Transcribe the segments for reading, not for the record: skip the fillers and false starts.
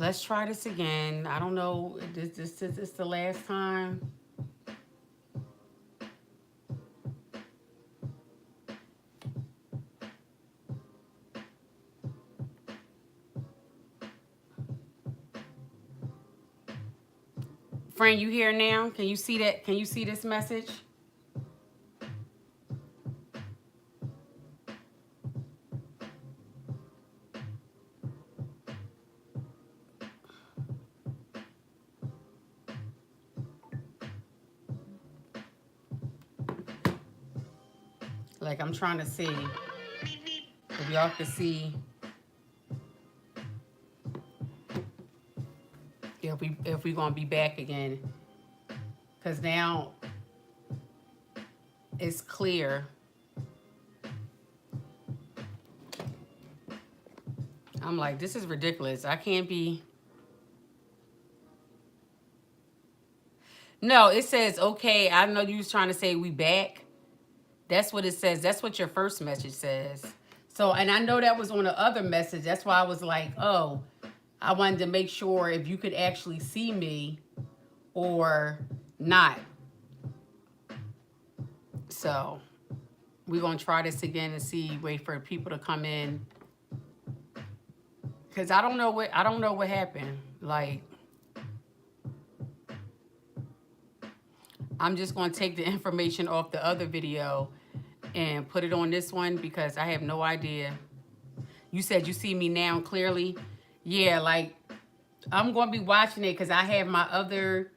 Let's try this again. I don't know. This the last time. Friend, you here now? Can you see that? Can you see this message? Like, I'm trying to see if y'all can see if we gonna be back again. Cause now it's clear. I'm like, this is ridiculous. I can't be. No, it says, okay, I know you was trying to say we back. That's what it says. That's what your first message says. So, and I know that was on the other message. That's why I was like, oh, I wanted to make sure if you could actually see me or not. So, we're going to try this again and see, wait for people to come in. Cuz I don't know what happened. Like, I'm just going to take the information off the other video and put it on this one because I have no idea. You said you see me now clearly. Yeah, like I'm going to be watching it because I have my other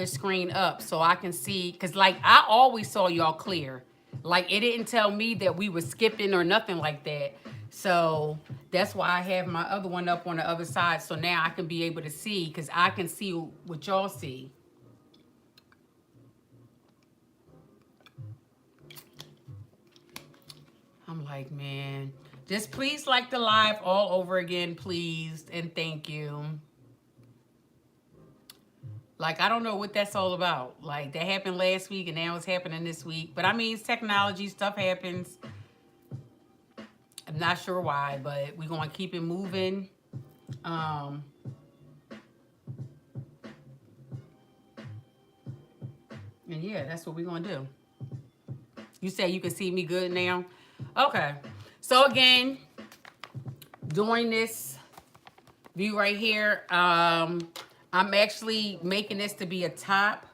screen up so I can see. Because like I always saw y'all clear. Like it didn't tell me that we were skipping or nothing like that. So that's why I have my other one up on the other side. So now I can be able to see because I can see what y'all see. I'm like, man, just please like the live all over again, please. And thank you. Like, I don't know what that's all about. Like, that happened last week and now it's happening this week. But I mean, it's technology, stuff happens. I'm not sure why, but we're going to keep it moving. And yeah, that's what we're going to do. You say you can see me good now? Okay. So again, doing this view right here, I'm actually making this to be a top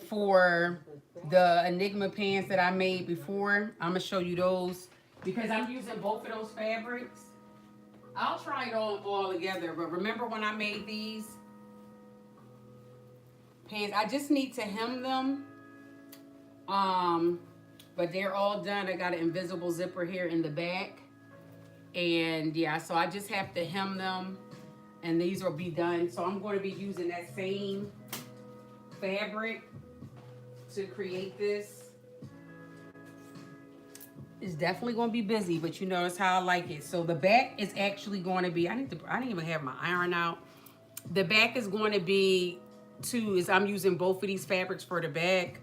for the Enigma pants that I made before. I'm going to show you those because I'm using both of those fabrics. I'll try it all together, but remember when I made these pants, I just need to hem them. But they're all done. I got an invisible zipper here in the back. And yeah, so I just have to hem them and these will be done. So I'm going to be using that same fabric to create this. It's definitely going to be busy, but you notice how I like it. So the back is actually going to be, I didn't even have my iron out. The back is going to be I'm using both of these fabrics for the back.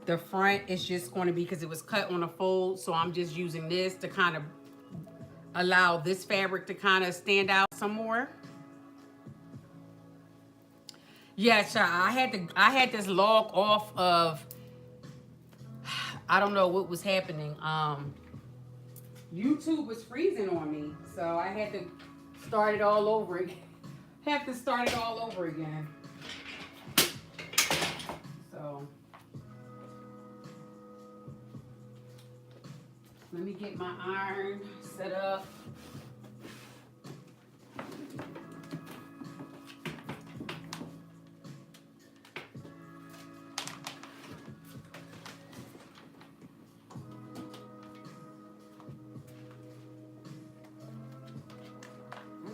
The front is just going to be, because it was cut on a fold, so I'm just using this to kind of allow this fabric to kind of stand out some more. Yeah, child, I had this log off of, I don't know what was happening. YouTube was freezing on me, so I had to start it all over again. So let me get my iron set up. I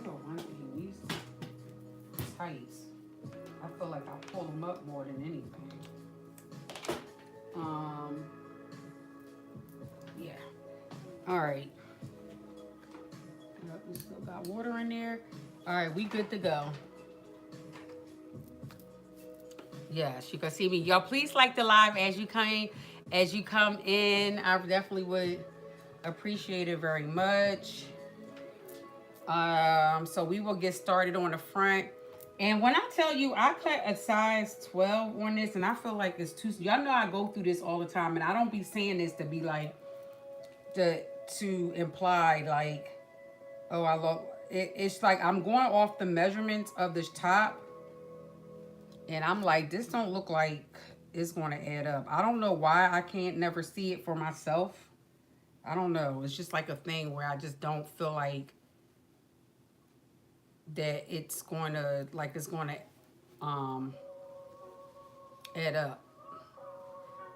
don't want these tights. I feel like I pull them up more than anything. Yeah. All right. Yep, we still got water in there. All right, we good to go. Yes, you can see me. Y'all, please like the live as you come in. I definitely would appreciate it very much. So we will get started on the front. And when I tell you I cut a size 12 on this, and I feel like it's too, y'all know I go through this all the time, and I don't be saying this to be like, to imply like, oh, I love it. It's like I'm going off the measurements of this top, and I'm like, this don't look like it's going to add up. I don't know why I can't never see it for myself. I don't know. It's just like a thing where I just don't feel like that it's going to, add up.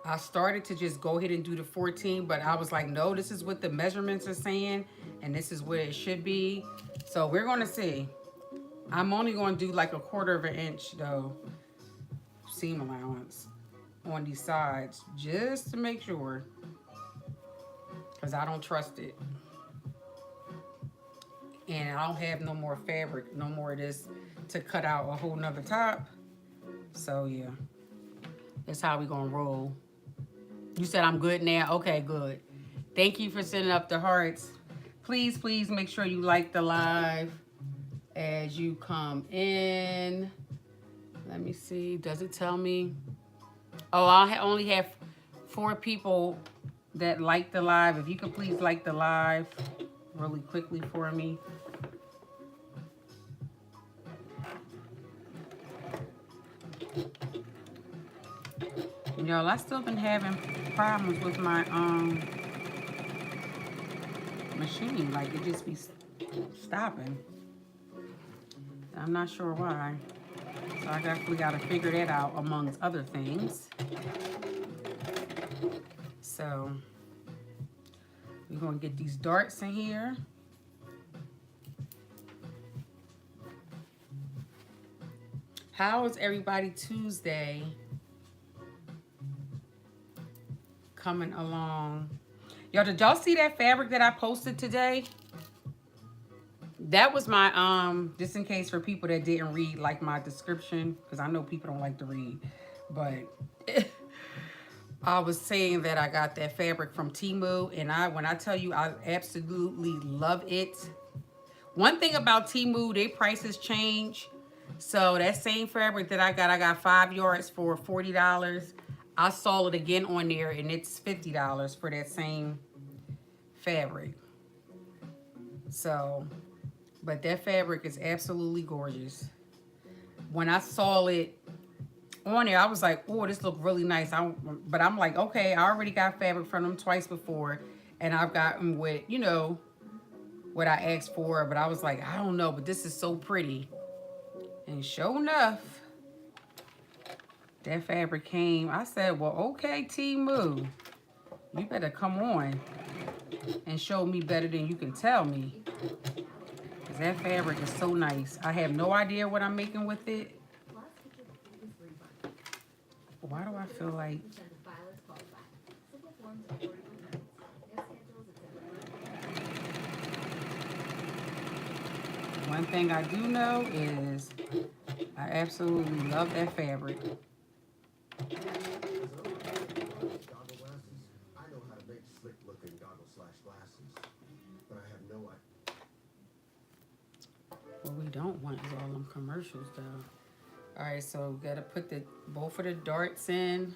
I started to just go ahead and do the 14, but I was like, no, this is what the measurements are saying, and this is what it should be. So we're going to see. I'm only going to do like a 1/4 of an inch, though, seam allowance on these sides, just to make sure, because I don't trust it. And I don't have no more fabric, no more of this to cut out a whole nother top. So, yeah. That's how we going to roll. You said I'm good now? Okay, good. Thank you for sending up the hearts. Please, please make sure you like the live as you come in. Let me see. Does it tell me? Oh, I only have 4 people that like the live. If you could please like the live really quickly for me. Y'all, I still been having problems with my machine. Like, it just be stopping. I'm not sure why. So I definitely got to figure that out amongst other things. So we're going to get these darts in here. How is everybody Tuesday coming along? Y'all, did y'all see that fabric that I posted today? That was my, just in case for people that didn't read like my description, because I know people don't like to read, but I was saying that I got that fabric from Temu, and when I tell you I absolutely love it. One thing about Temu, their prices change. So that same fabric that I got 5 yards for $40. I saw it again on there, and it's $50 for that same fabric. So, but that fabric is absolutely gorgeous. When I saw it on there, I was like, oh, this look really nice. But I'm like, okay, I already got fabric from them twice before, and I've gotten with, you know, what I asked for. But I was like, I don't know, but this is so pretty. And sure enough, that fabric came. I said, well, okay, Temu, you better come on and show me better than you can tell me. Because that fabric is so nice. I have no idea what I'm making with it. Why do I feel like... One thing I do know is I absolutely love that fabric. What we don't want is all them commercials, though. All right, so we gotta put both of the darts in.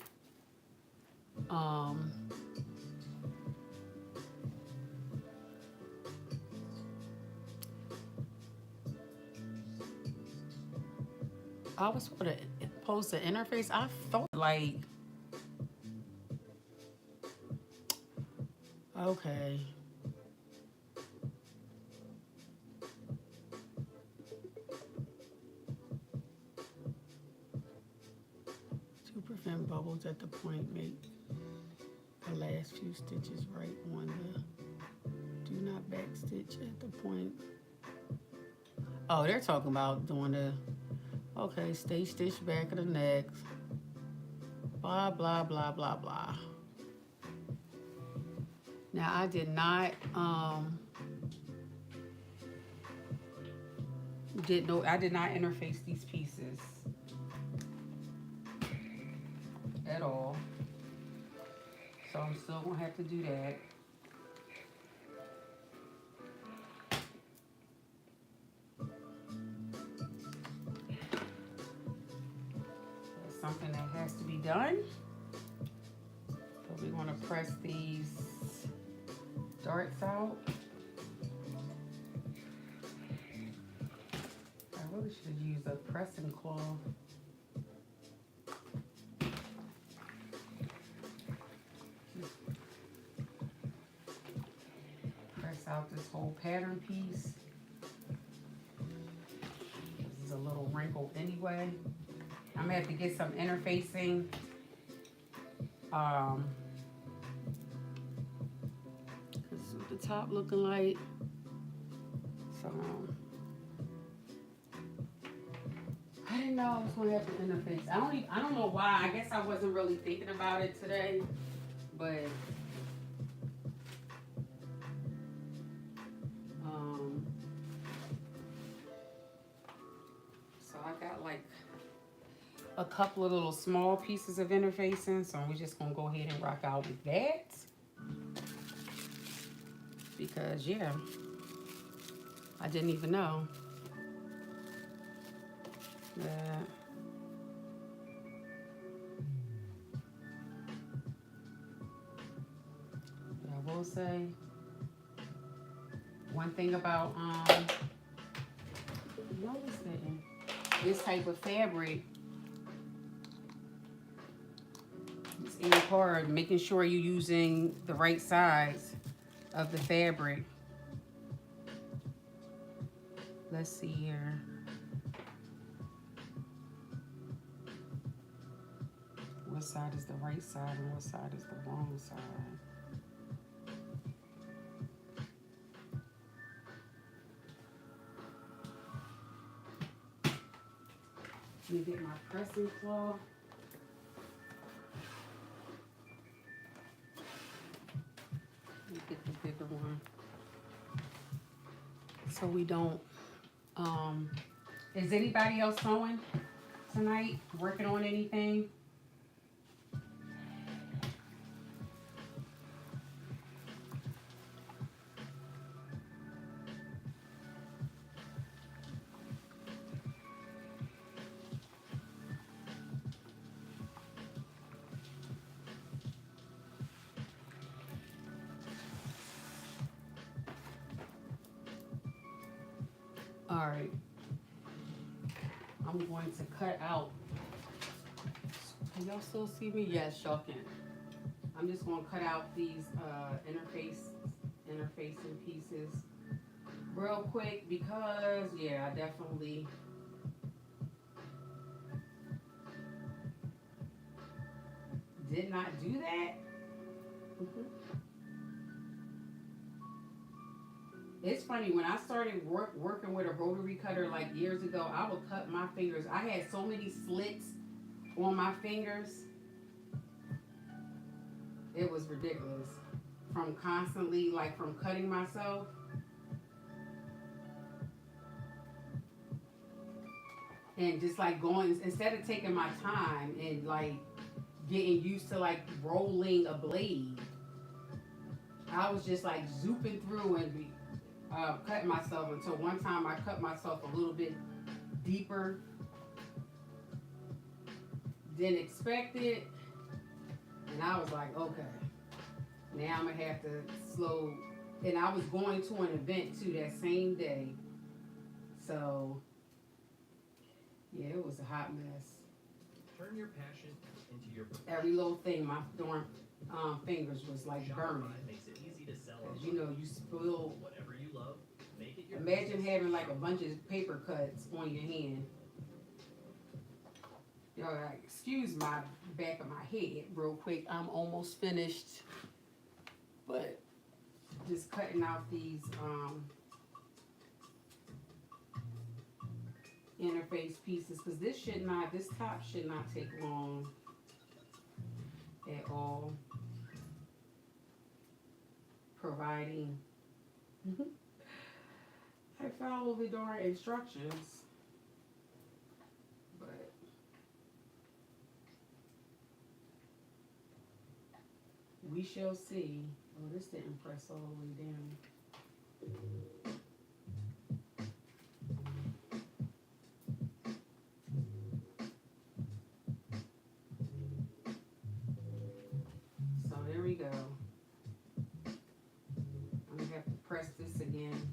I was supposed to post the interface. I thought like, okay. To prevent bubbles at the point, make the last few stitches right on the, do not back stitch at the point. Oh, they're talking about doing the, okay, stay stitched back of the neck. Blah, blah, blah, blah, blah. Now, I did not, I did not interface these pieces at all. So I'm still gonna have to do that. something that has to be done. So we're going to press these darts out. I really should have used a pressing cloth. Press out this whole pattern piece. This is a little wrinkled anyway. I'm gonna have to get some interfacing. This is what the top looking like. So I didn't know I was gonna have to interface. I don't know why. I guess I wasn't really thinking about it today, but so I got like a couple of little small pieces of interfacing, so we're just gonna go ahead and rock out with that. Because yeah, I didn't even know that. But I will say one thing about notice that this type of fabric, it's in hard, making sure you're using the right size of the fabric. Let's see here. What side is the right side and what side is the wrong side? Let me get my pressing cloth. Let me get the bigger one. So we don't, is anybody else sewing tonight? Working on anything? All right, I'm going to cut out. Can y'all still see me? Yes, y'all can. I'm just going to cut out these interfacing pieces real quick because, yeah, I definitely did not do that. It's funny, when I started working with a rotary cutter like years ago, I would cut my fingers. I had so many slits on my fingers. It was ridiculous. From constantly, like from cutting myself. And just like going, instead of taking my time and like getting used to like rolling a blade, I was just like zooping through and cutting myself until one time I cut myself a little bit deeper than expected, and I was like, okay, now I'm gonna have to slow. And I was going to an event too that same day, so yeah, it was a hot mess. Turn your passion into your every little thing. My darn fingers was like burning. Makes it easy to sell. Cause you know you spill whatever you love. Make it your imagine business. Having like a bunch of paper cuts on your hand. Yo, excuse my back of my head real quick. I'm almost finished, but just cutting out these interface pieces because this top should not take long at all. Providing I follow the darn instructions, but we shall see. Oh, this didn't press all the way down. again.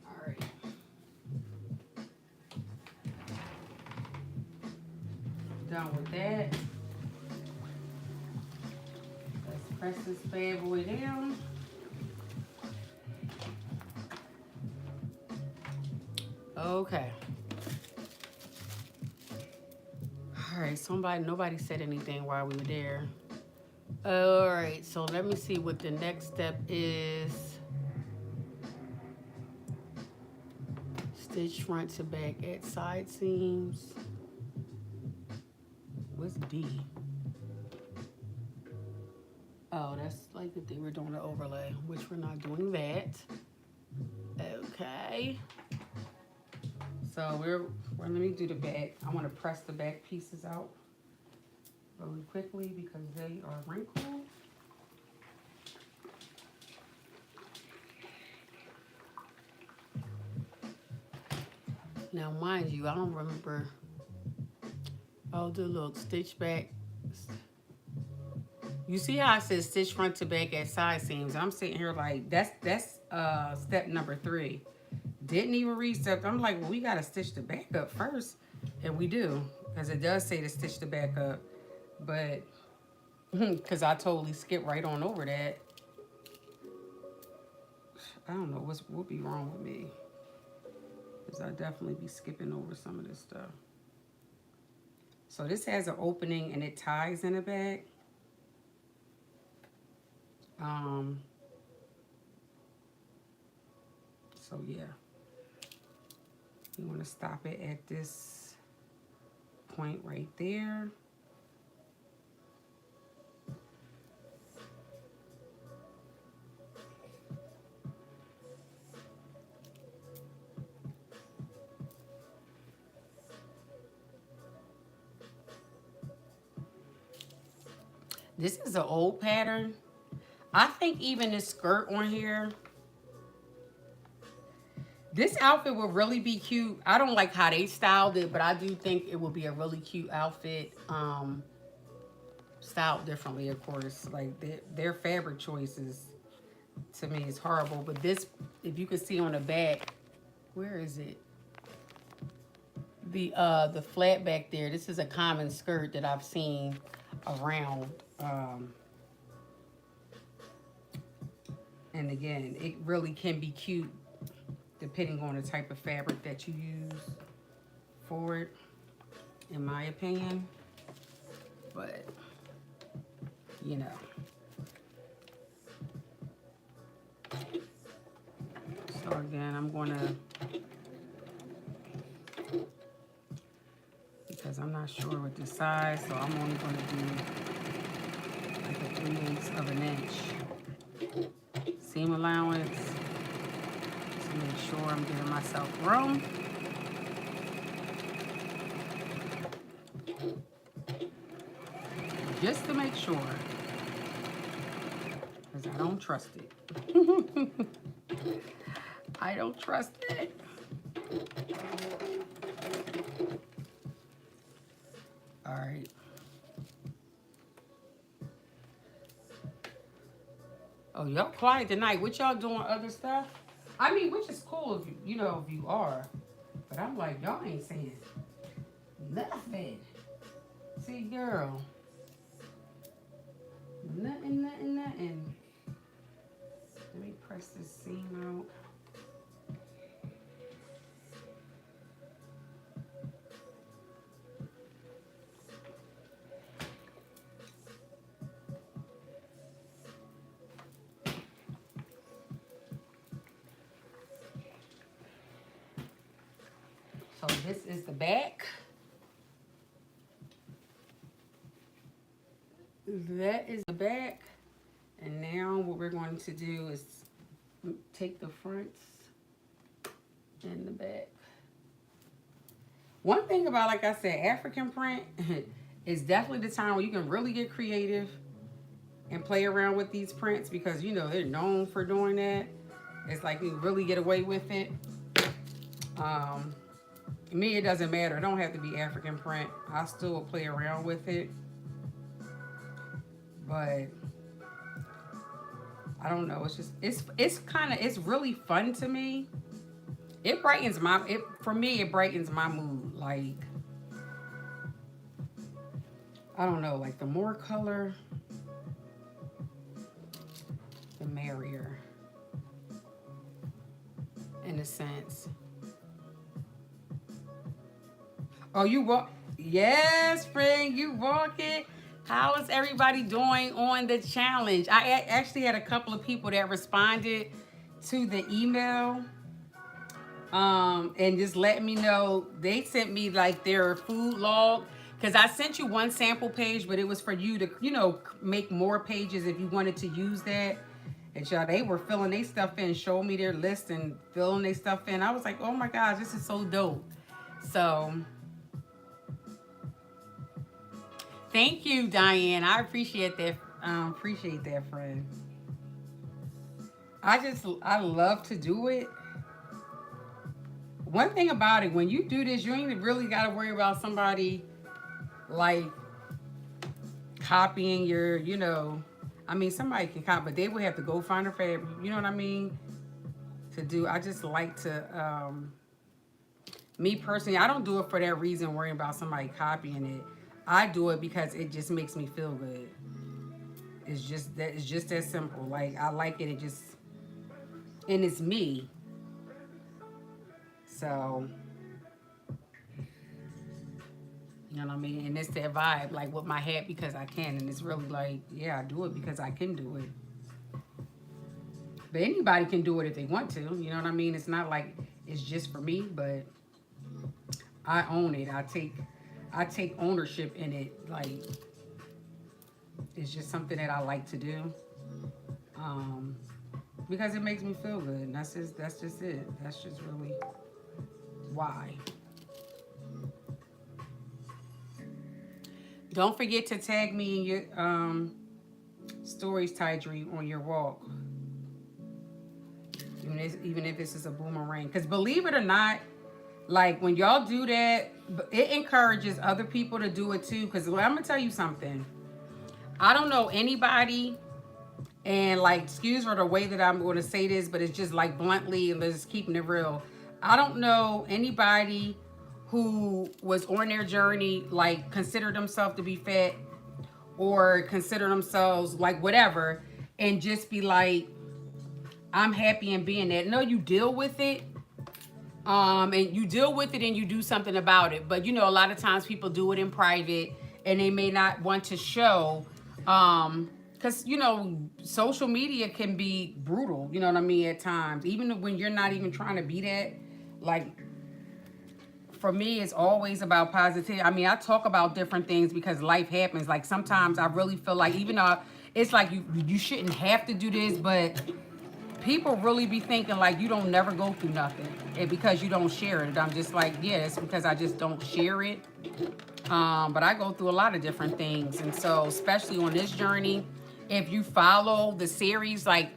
All right. Done with that. Let's press this bad boy down. Okay. All right, nobody said anything while we were there. All right, so let me see what the next step is. Stitch front to back at side seams. What's D? Oh, that's like if they were doing an overlay, which we're not doing that. Okay. So let me do the back. I want to press the back pieces out really quickly because they are wrinkled. Now, mind you, I don't remember. Oh, the look, stitch back. You see how I said stitch front to back at side seams? I'm sitting here like, that's step number 3. Didn't even read step. I'm like, well, we got to stitch the back up first. And we do, because it does say to stitch the back up. But, because I totally skipped right on over that. I don't know what would be wrong with me. Because I definitely be skipping over some of this stuff. So this has an opening and it ties in the back. So yeah, you want to stop it at this point right there. This is an old pattern. I think even this skirt on here, this outfit would really be cute. I don't like how they styled it, but I do think it would be a really cute outfit. Styled differently, of course. Like their fabric choices to me is horrible. But this, if you can see on the back, where is it? The flat back there. This is a common skirt that I've seen around. And again, it really can be cute depending on the type of fabric that you use for it, in my opinion. But, you know. So again, I'm gonna, because I'm not sure with the size, so I'm only gonna do like a 3/8 of an inch. Seam allowance to make sure I'm giving myself room. Just to make sure, because I don't trust it. I don't trust it. All right. Oh, y'all quiet tonight. What y'all doing? Other stuff? I mean, which is cool if you know, if you are. But I'm like, y'all ain't saying nothing. See, girl. Nothing. Let me press this seam out. So this is the back. That is the back. And now what we're going to do is take the fronts and the back. One thing about, like I said, African print is definitely the time where you can really get creative and play around with these prints, because, you know, they're known for doing that. It's like you really get away with it. Me, it doesn't matter. It don't have to be African print. I still will play around with it. But I don't know. It's just it's really fun to me. It brightens my it for me. It brightens my mood. Like I don't know. Like the more color, the merrier. In a sense. Oh, you walk? Yes, friend, you walk it. How is everybody doing on the challenge? Actually had a couple of people that responded to the email, and just let me know. They sent me like their food log because I sent you one sample page, but it was for you to, make more pages if you wanted to use that. And y'all, they were filling their stuff in, showing me their list and filling their stuff in. I was like, oh my gosh, this is so dope. So thank you, Diane. I appreciate that. Appreciate that, friend. I love to do it. One thing about it, when you do this, you ain't really got to worry about somebody like copying your, I mean, somebody can copy, but they would have to go find a fabric. You know what I mean? To do. I just like to. Me personally, I don't do it for that reason, worrying about somebody copying it. I do it because it just makes me feel good. It's just that. It's just that simple. Like I like it. It just, and it's me. So, you know what I mean? And it's that vibe, like with my hat, because I can. And it's really like, yeah, I do it because I can do it. But anybody can do it if they want to. You know what I mean? It's not like it's just for me, but I own it. I take ownership in it. Like it's just something that I like to do. Because it makes me feel good. And that's just it. That's just really why. Don't forget to tag me in your stories, Tydree, on your walk. Even if this is a boomerang. Because believe it or not, like when y'all do that, it encourages other people to do it too. Because I'm going to tell you something. I don't know anybody, and like, excuse for the way that I'm going to say this, but it's just like bluntly and just keeping it real. I don't know anybody who was on their journey, like consider themselves to be fat or consider themselves like whatever, and just be like, I'm happy in being that. No, you deal with it. And you deal with it and you do something about it. But, a lot of times people do it in private and they may not want to show. Because, social media can be brutal, you know what I mean, at times. Even when you're not even trying to be that. Like, for me, it's always about positivity. I mean, I talk about different things because life happens. Like, sometimes I really feel like, even though it's like you shouldn't have to do this, but people really be thinking like you don't never go through nothing and because you don't share it. I'm just like, yeah, it's because I just don't share it. But I go through a lot of different things. And so, especially on this journey, if you follow the series, like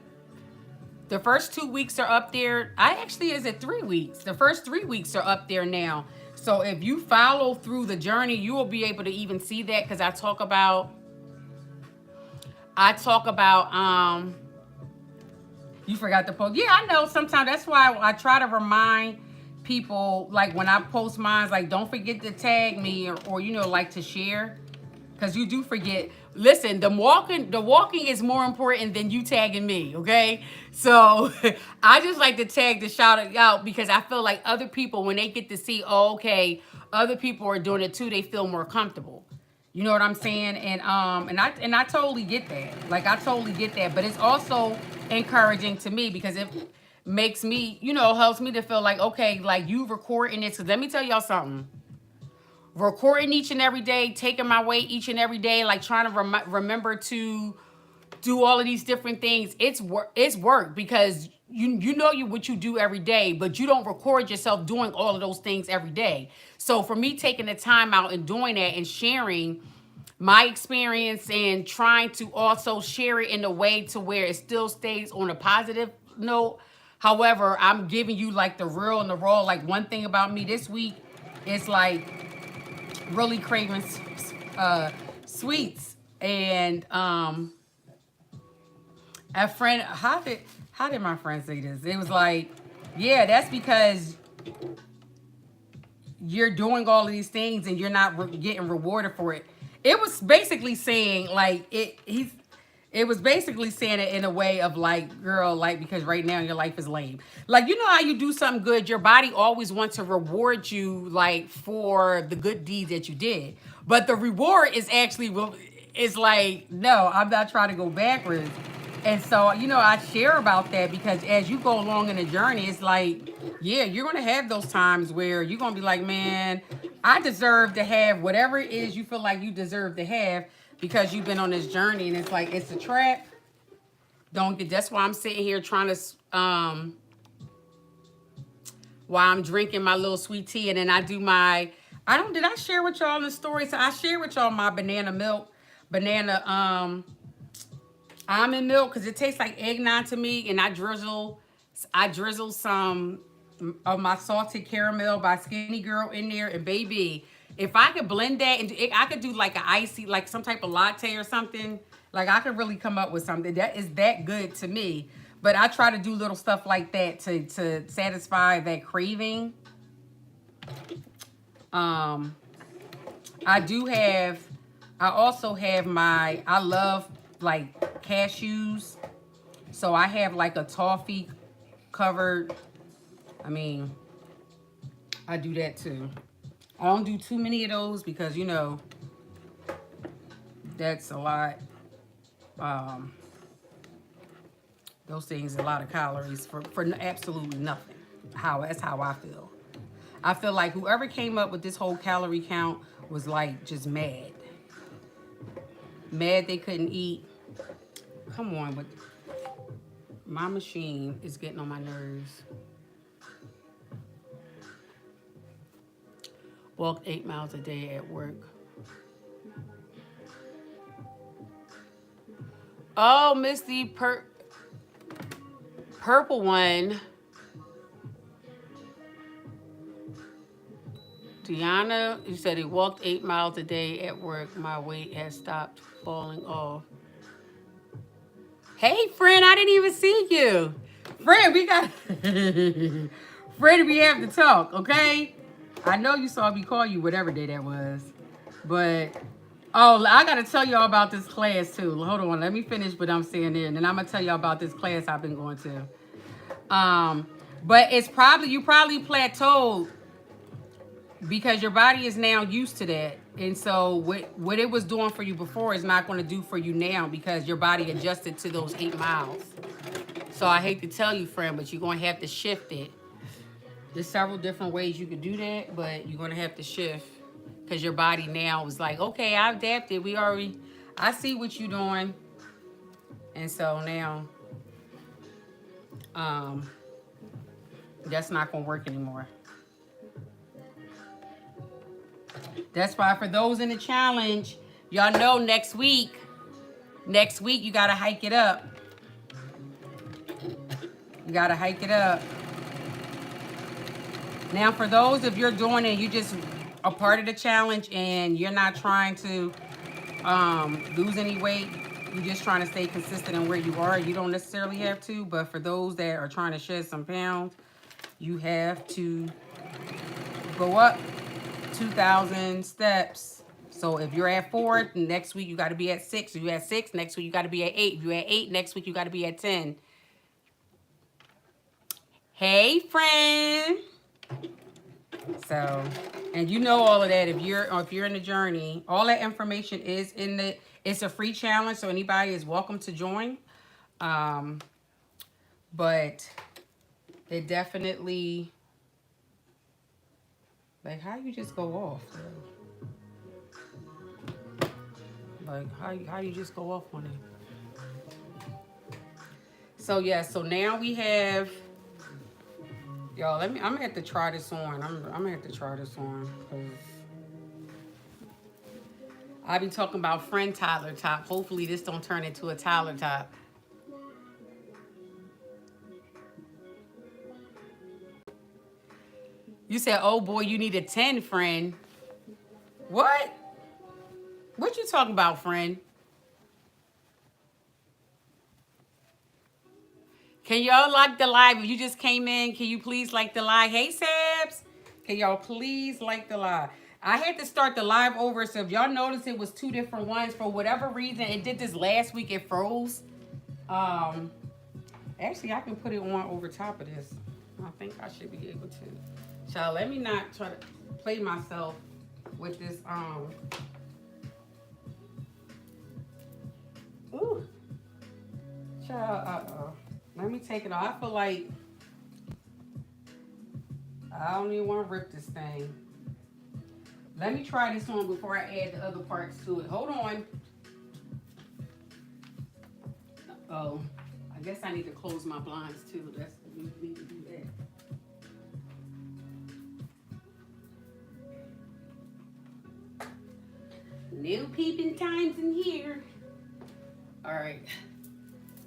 the first 2 weeks are up there. Is it 3 weeks? The first 3 weeks are up there now. So if you follow through the journey, you will be able to even see that, because I talk about you forgot to post. Yeah, I know sometimes. That's why I try to remind people, like when I post mine, like don't forget to tag me or like to share, because you do forget. Listen, the walking is more important than you tagging me, okay? So I just like to tag to shout it out, because I feel like other people, when they get to see, oh, okay, other people are doing it too, they feel more comfortable. You know what I'm saying? And I totally get that. Like I totally get that. But it's also encouraging to me, because it makes me, helps me to feel like, okay, like you recording this. Because let me tell y'all something. Recording each and every day, taking my weight each and every day, like trying to remember to do all of these different things. It's work, because you know what you do every day, but you don't record yourself doing all of those things every day. So for me, taking the time out and doing that and sharing my experience and trying to also share it in a way to where it still stays on a positive note. However, I'm giving you like the real and the raw. Like one thing about me this week, it's like really craving sweets. And a friend, how did my friend say this? It was like, yeah, that's because you're doing all of these things and you're not getting rewarded for it. It was basically saying like it was basically saying it in a way of like, girl, like, because right now your life is lame. Like, you know how you do something good, your body always wants to reward you like for the good deeds that you did. But the reward is actually, it's like, no, I'm not trying to go backwards. And so, you know, I share about that because as you go along in the journey, it's like, yeah, you're going to have those times where you're going to be like, man, I deserve to have whatever it is you feel like you deserve to have because you've been on this journey. And it's like, it's a trap. Don't get, that's why I'm sitting here trying to, while I'm drinking my little sweet tea. And then I do my, did I share with y'all in the story? So I share with y'all my banana milk, almond milk, because it tastes like eggnog to me. And I drizzle some of my salted caramel by Skinny Girl in there. And baby, if I could blend that, and I could do like an icy, like some type of latte or something. Like I could really come up with something that is that good to me. But I try to do little stuff like that to satisfy that craving. I also have I love like cashews. So I have like a toffee covered, I do that too. I don't do too many of those because, you know, that's a lot. Those things, a lot of calories for absolutely nothing. That's how I feel. I feel like whoever came up with this whole calorie count was like just mad. Mad they couldn't eat. Come on, but my machine is getting on my nerves. Walked 8 miles a day at work. Oh, Misty, purple one. Deanna, you said he walked 8 miles a day at work. My weight has stopped falling off. Hey, friend, I didn't even see you. Friend, Friend, we have to talk, okay? I know you saw me call you whatever day that was. But, oh, I got to tell y'all about this class, too. Hold on, let me finish what I'm saying there. And then I'm going to tell y'all about this class I've been going to. But you probably plateaued because your body is now used to that. And so what it was doing for you before is not going to do for you now because your body adjusted to those 8 miles. So I hate to tell you, friend, but you're going to have to shift it. There's several different ways you could do that, but you're going to have to shift because your body now is like, okay, I adapted. I see what you're doing. And so now, that's not going to work anymore. That's why for those in the challenge, y'all know next week you got to hike it up. You got to hike it up. Now, for those if you're doing it, you just a part of the challenge and you're not trying to lose any weight. You're just trying to stay consistent in where you are. You don't necessarily have to, but for those that are trying to shed some pounds, you have to go up 2,000 steps. So if you're at 4, next week you got to be at 6. If you're at 6, next week you got to be at 8. If you're at 8, next week you got to be at 10. Hey, friend. So, and you know all of that if you're in the journey. All that information is in it's a free challenge, so anybody is welcome to join. But it definitely, like, how you just go off? Like, how you just go off on it? So yeah, so now we have, y'all. I'm gonna have to try this on. I'm gonna have to try this on because I be talking about friend toddler top. Hopefully this don't turn into a toddler top. You said, oh boy, you need a 10, friend. What? What you talking about, friend? Can y'all like the live? If you just came in, can you please like the live? Hey, Sabs. Can y'all please like the live? I had to start the live over, so if y'all notice it was 2 different ones, for whatever reason, it did this last week, it froze. Actually, I can put it on over top of this. I think I should be able to. Child, let me not try to play myself with this, ooh. Child, let me take it off. I feel like I don't even want to rip this thing. Let me try this on before I add the other parts to it. Hold on. Oh, I guess I need to close my blinds too. That's we need to do that. New peeping times in here. All right.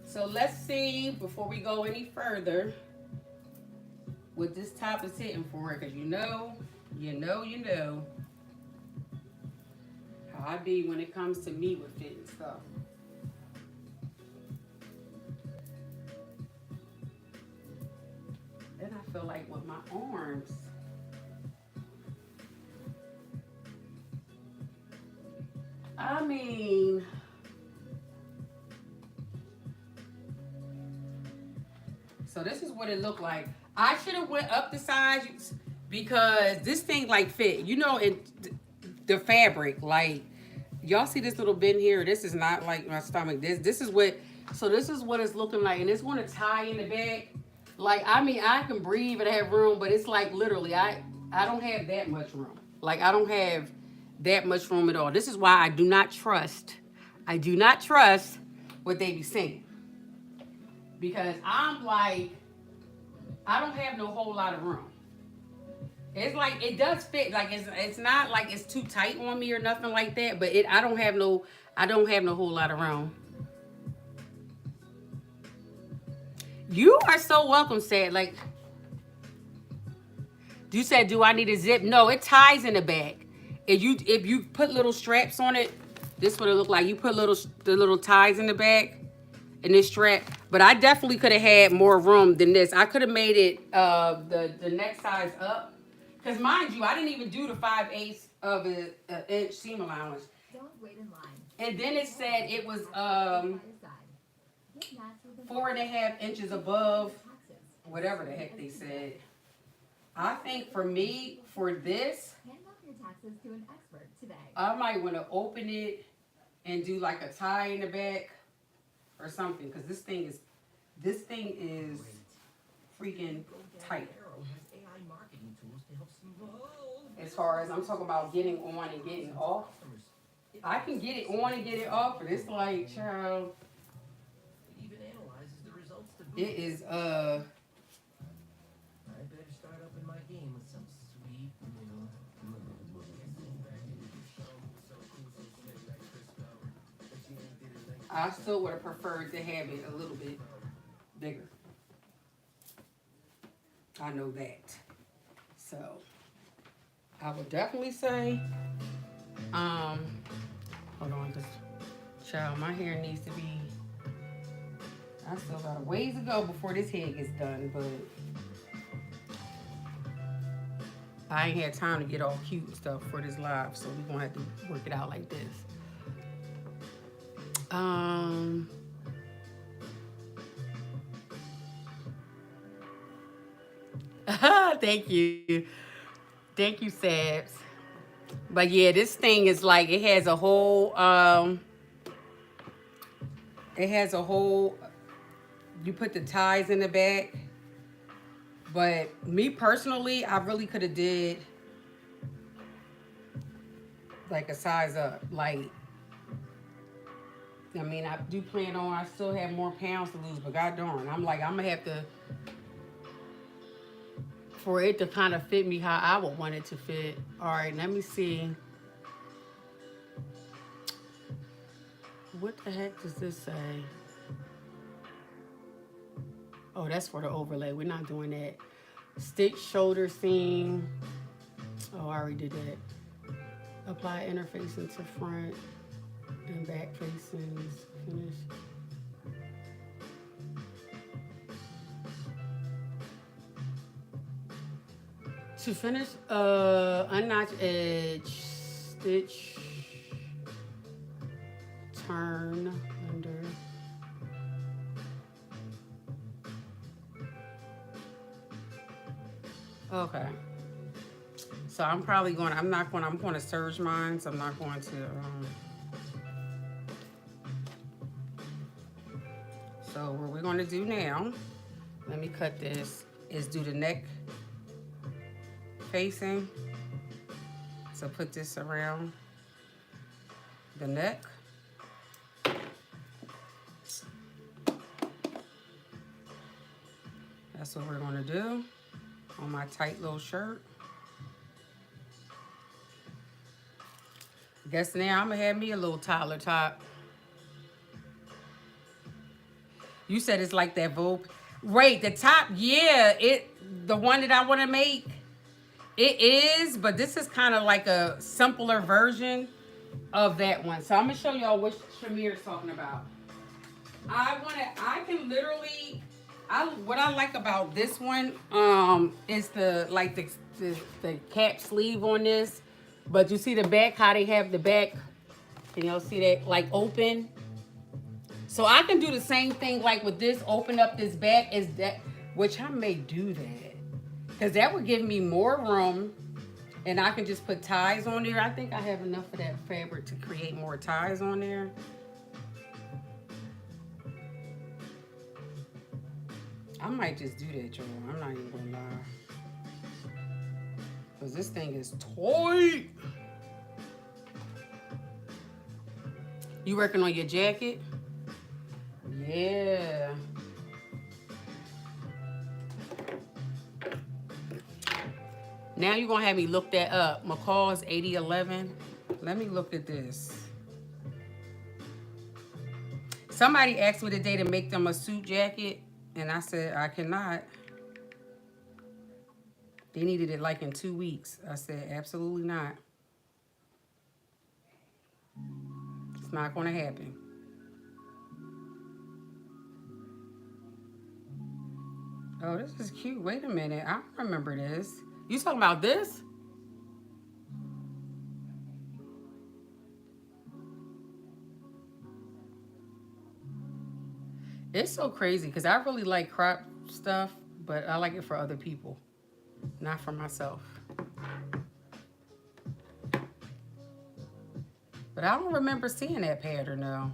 So let's see before we go any further what this top is hitting for, because you know how I be when it comes to me with fitting stuff. Then I feel like with my arms, I mean, so this is what it looked like. I should have went up the size because this thing like fit, you know, the fabric, like y'all see this little bend here. This is not like my stomach. This is what, so this is what it's looking like, and it's going to tie in the back. Like, I mean, I can breathe and have room, but it's like literally, I don't have that much room. Like, I don't have that much room at all. This is why I do not trust what they be saying. Because I'm like, I don't have no whole lot of room. It's like, it does fit. Like, it's not like it's too tight on me or nothing like that, but I don't have no whole lot of room. You are so welcome, Sad. Like, you said, do I need a zip? No, it ties in the back. If you put little straps on it, this is what it look like. You put the little ties in the back and this strap. But I definitely could have had more room than this. I could have made it the neck size up. Because mind you, I didn't even do the 5/8 of an inch seam allowance. Don't wait in line. And then it said it was 4.5 inches above whatever the heck they said. I think for me, for this, I might want to open it and do like a tie in the back or something, because this thing is freaking tight. As far as I'm talking about getting on and getting off, I can get it on and get it off, but it's like, child, it is I better start up in my game with some sweet I still would have preferred to have it a little bit bigger. I know that. So I would definitely say, hold on, because child, my hair needs to be, I still got a ways to go before this head gets done, but I ain't had time to get all cute and stuff for this live, so we're gonna have to work it out like this. Thank you, Sabs. But yeah, this thing is like, it has a whole, you put the ties in the back. But me personally, I really could have did like a size up. Like, I mean, I do plan on, I still have more pounds to lose, but god darn, I'm like, I'm gonna have to, for it to kind of fit me how I would want it to fit. All right, let me see. What the heck does this say? Oh, that's for the overlay. We're not doing that. Stitch shoulder seam. Oh, I already did that. Apply interfacing to front and back facings. Finish. To finish, unnotch edge, stitch, turn under. Okay. So I'm probably going, I'm going to serge mine, so I'm not going to, so what we're going to do now, let me cut this, is do the neck facing. So put this around the neck. That's what we're going to do on my tight little shirt. Guess now I'm going to have me a little toddler top. You said it's like that Vogue. Right, the top, yeah, the one that I want to make, it is, but this is kind of like a simpler version of that one. So I'm going to show y'all which Shamir is talking about. I can literally, what I like about this one is the cap sleeve on this. But you see the back, how they have the back, can y'all see that, like open? So I can do the same thing like with this, open up this back, is that, which I may do that. Because that would give me more room and I can just put ties on there. I think I have enough of that fabric to create more ties on there. I might just do that, y'all. I'm not even gonna lie. Because this thing is tight. You working on your jacket? Yeah. Now you're gonna have me look that up. McCall's 8011. Let me look at this. Somebody asked me today to make them a suit jacket, and I said I cannot. They needed it like in 2 weeks. I said absolutely not. It's not gonna happen. Oh, this is cute. Wait a minute. I remember this. You talking about this? It's so crazy because I really like crop stuff, but I like it for other people, not for myself. But I don't remember seeing that pattern though.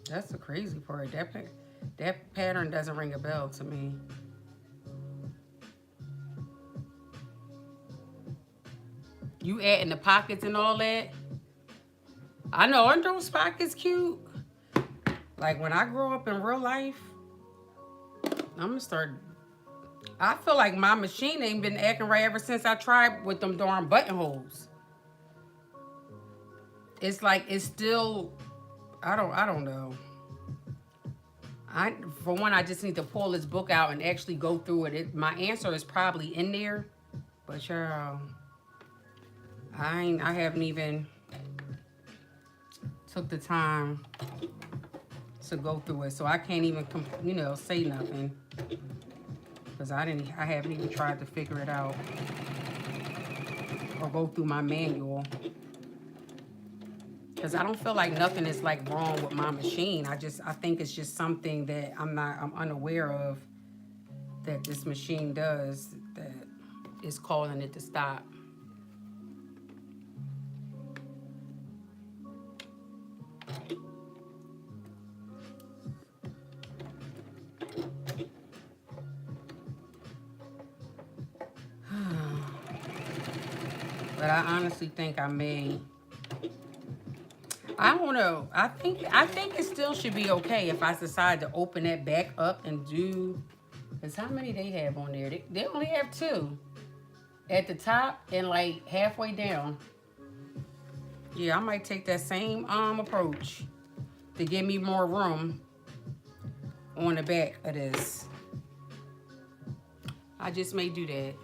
That's the crazy part. That pattern doesn't ring a bell to me. You adding the pockets and all that? I know, aren't those pockets cute? Like when I grow up in real life, I'm gonna start. I feel like my machine ain't been acting right ever since I tried with them darn buttonholes. It's like it's still, I don't know. For one, I just need to pull this book out and actually go through it. My answer is probably in there, but sure, I haven't even took the time to go through it, so I can't even say nothing because I haven't even tried to figure it out or go through my manual. Because I don't feel like nothing is like wrong with my machine. I think it's just something that I'm unaware of that this machine does that is causing it to stop. But I honestly think I may. I don't know. I think it still should be okay if I decide to open that back up and do. Because how many they have on there? They only have 2 at the top and like halfway down. Yeah, I might take that same approach to give me more room on the back of this. I just may do that.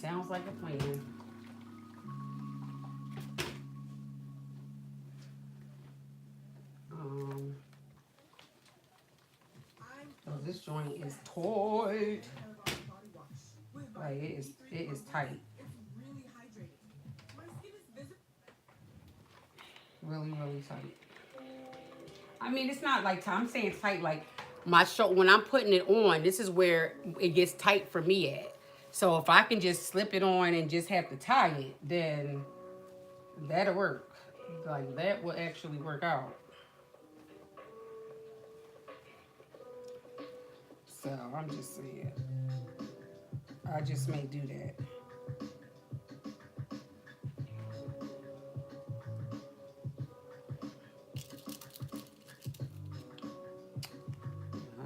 Sounds like a plan. So this joint is tight. Like it is tight. Really, really tight. I mean, it's not like I'm saying tight like my show when I'm putting it on. This is where it gets tight for me at. So if I can just slip it on and just have to tie it, then that'll work. Like that will actually work out. So I'm just saying, I just may do that.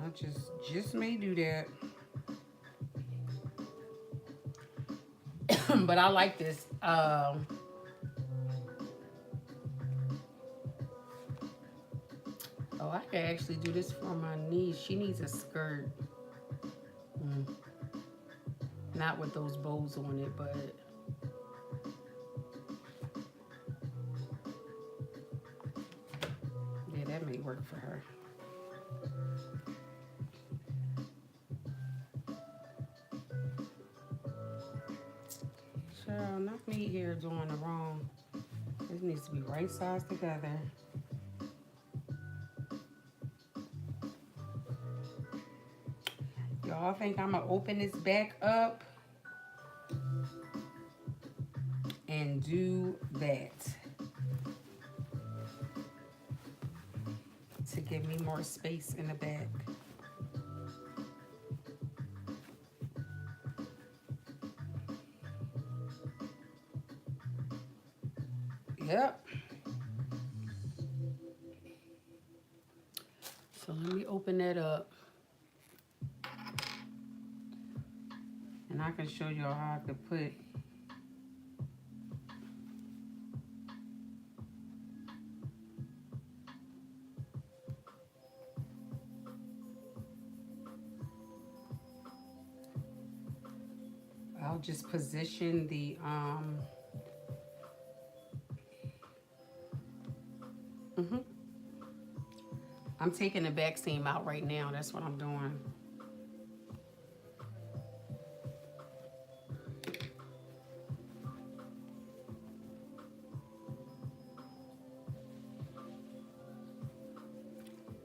I just may do that. But I like this. Oh, I can actually do this for my niece. She needs a skirt. Not with those bows on it, but yeah, that may work for her. Child, not me here doing the wrong. This needs to be right sides together. Y'all think I'm gonna open this back up and do that to give me more space in the back. Yep. So let me open that up. And I can show y'all how I could put I'll just position the I'm taking the back seam out right now. That's what I'm doing.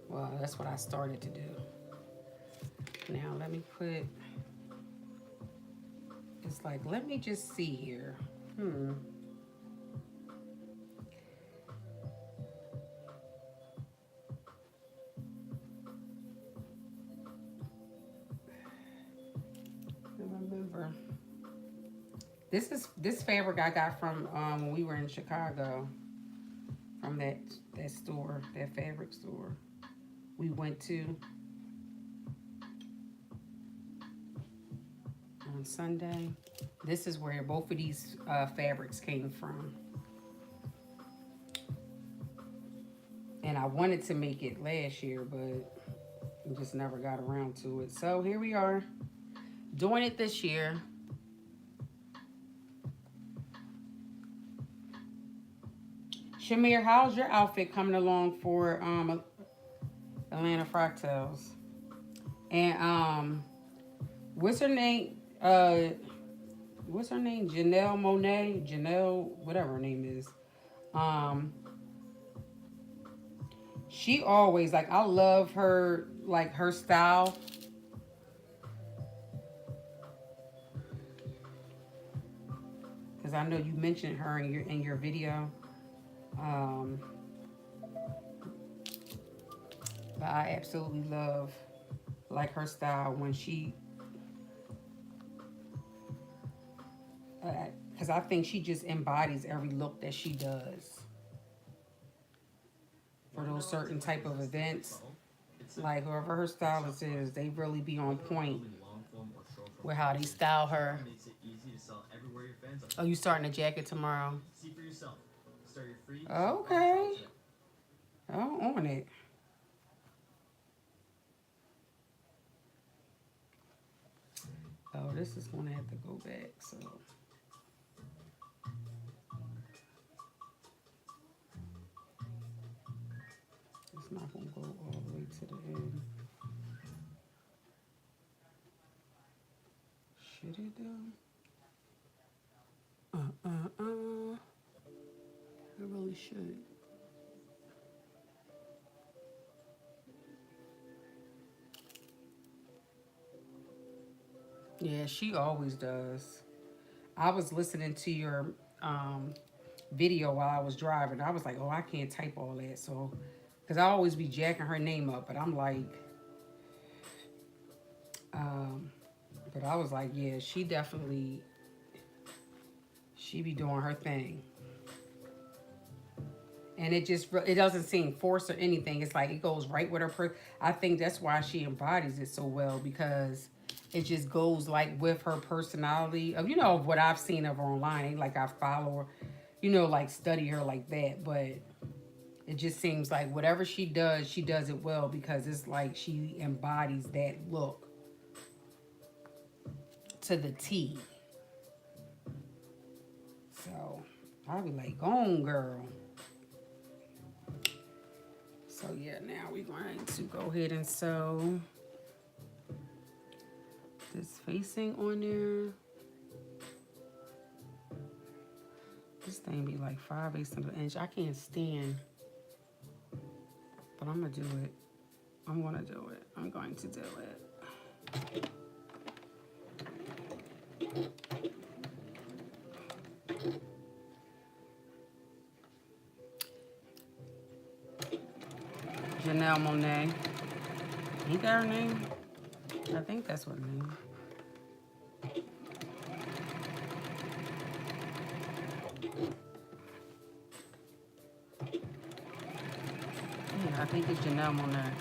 Well, that's what I started to do. Now let me put, it's like, let me just see here. Remember, this fabric I got from when we were in Chicago, from that store, that fabric store we went to on Sunday. This is where both of these fabrics came from. And I wanted to make it last year, but we just never got around to it. So here we are, doing it this year. Shamir, how's your outfit coming along for Atlanta Fractals? And what's her name? What's her name? Janelle Monet? Janelle, whatever her name is. She always, like, I love her, like, her style. Because I know you mentioned her in your video. But I absolutely love, like, her style when she, because I think she just embodies every look that she does for those certain type of events. Like, whoever her stylist is, they really be on point with how they style her. Oh, you starting a jacket tomorrow? Okay. Oh, on it. this is going to have to go back. So it's not going to go all the way to the end. Should it though? It really should. Yeah, she always does. I was listening to your video while I was driving. I was like, oh, I can't type all that. So, because I always be jacking her name up. But I'm like, but I was like, yeah, she definitely, she be doing her thing. And it doesn't seem forced or anything. It's like it goes right with her. I think that's why she embodies it so well, because it just goes like with her personality of, of what I've seen of her online. Ain't like I follow her, like study her like that. But it just seems like whatever she does it well, because it's like she embodies that look to the T. So I'll be like, go on, girl. So yeah, now we're going to go ahead and sew this facing on there. This thing be like 5/8 of an inch. I can't stand, but I'm gonna do it. I'm gonna do it. I'm going to do it. Janelle Monáe. Ain't that her name? I think that's what her name is. Yeah, I think it's Janelle Monáe.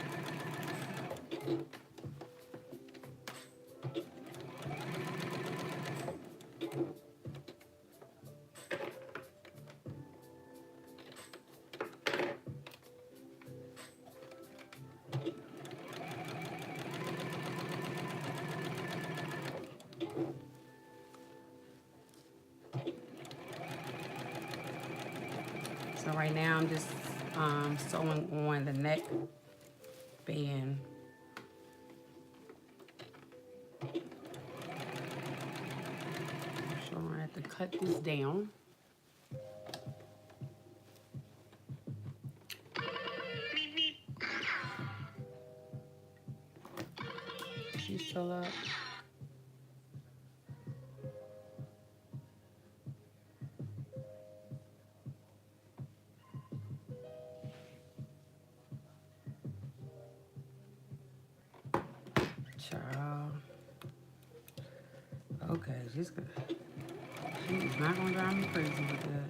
So right now I'm just sewing on the neck band. So I have to cut this down. She's still up. Child. Okay, she's good. She's not gonna drive me crazy with that.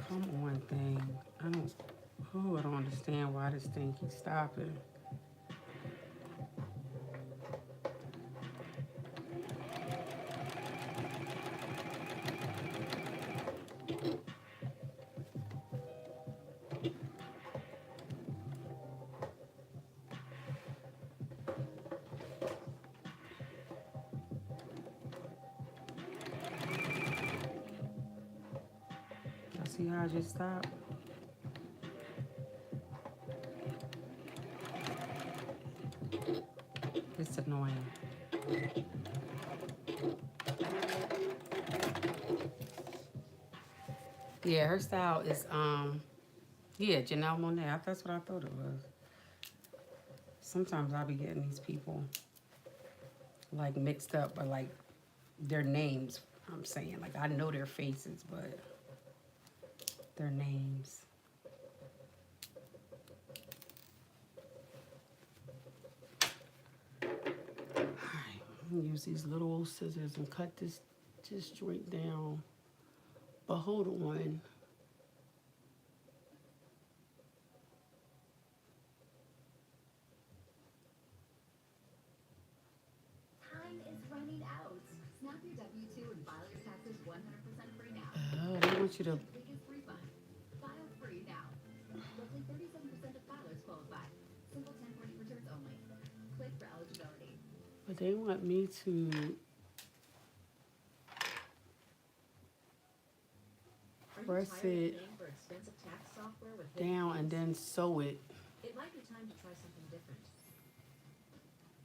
Come on, thing. I don't understand why this thing keeps stopping. See how I just stopped? It's annoying. Yeah, her style is yeah, Janelle Monáe. That's what I thought it was. Sometimes I'll be getting these people like mixed up, but like their names. I'm saying, like, I know their faces, but their names. Alright, I'm gonna use these little old scissors and cut this joint down. But hold on. want you to. But they want me to press it down and then sew it. It might be time to try something different.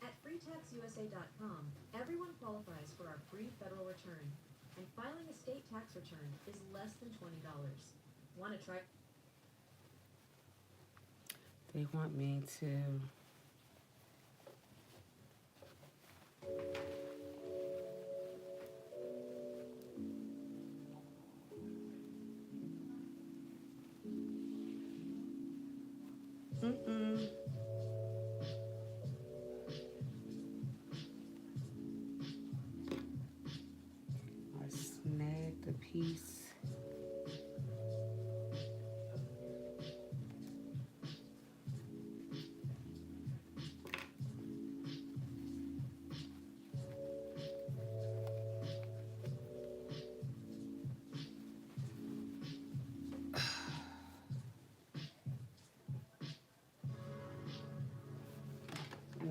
At freetaxusa.com, everyone qualifies for our free federal return, and filing a state tax return is less than $20. Want to try? They want me to. I snagged the piece.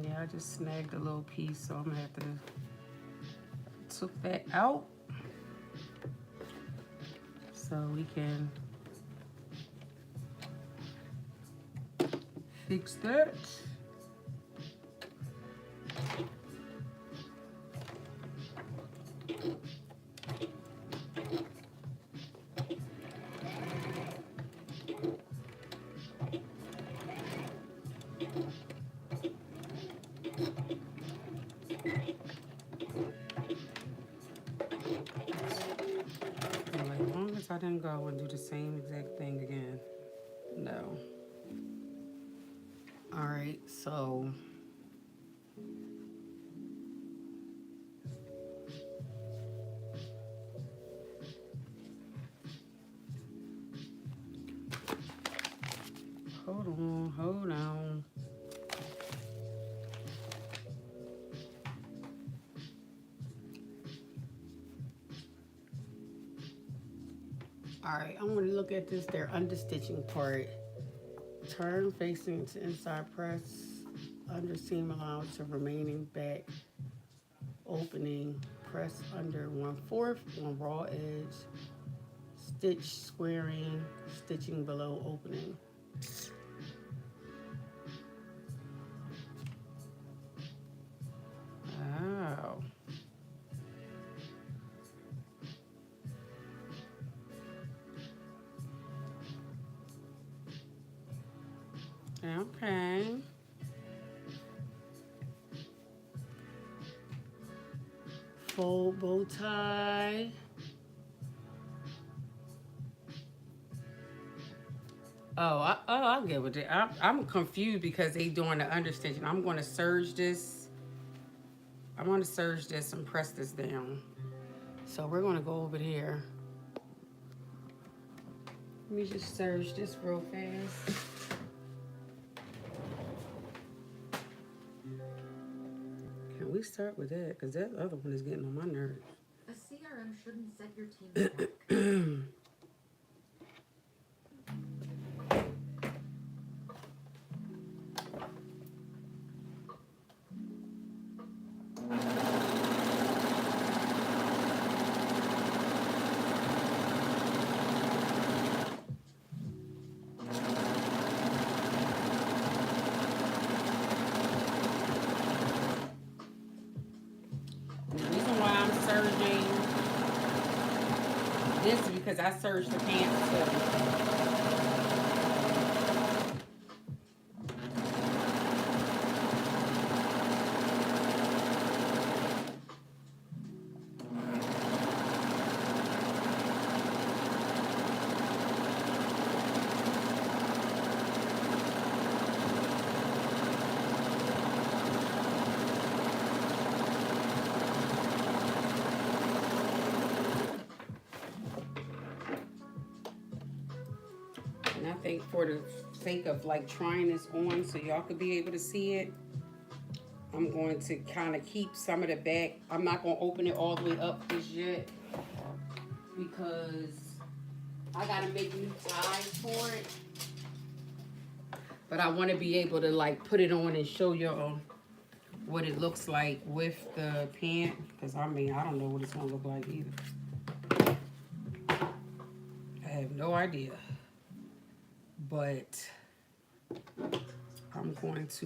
Yeah, I just snagged a little piece, so I'm gonna have to took that out so we can fix that. As long as I didn't go and do the same exact thing again. No. All right, so hold on. All right, I'm going to look at this, their understitching part. Turn facing to inside press, under seam allowance to remaining back opening, press under 1/4 on raw edge, stitch squaring, stitching below opening. Oh. Okay. Fold bow tie. I'll get with it. I'm confused because they doing the understitching. I'm going to serge this. I want to serge this and press this down. So we're going to go over here. Let me just serge this real fast. Can we start with that? Because that other one is getting on my nerves. A CRM shouldn't set your team back. This is because I serged the pants too. And I think for the sake of like trying this on so y'all could be able to see it, I'm going to kind of keep some of the back. I'm not going to open it all the way up just yet because I gotta make new ties for it. But I want to be able to like put it on and show y'all what it looks like with the pant. Because I mean, I don't know what it's gonna look like either. I have no idea. But I'm going to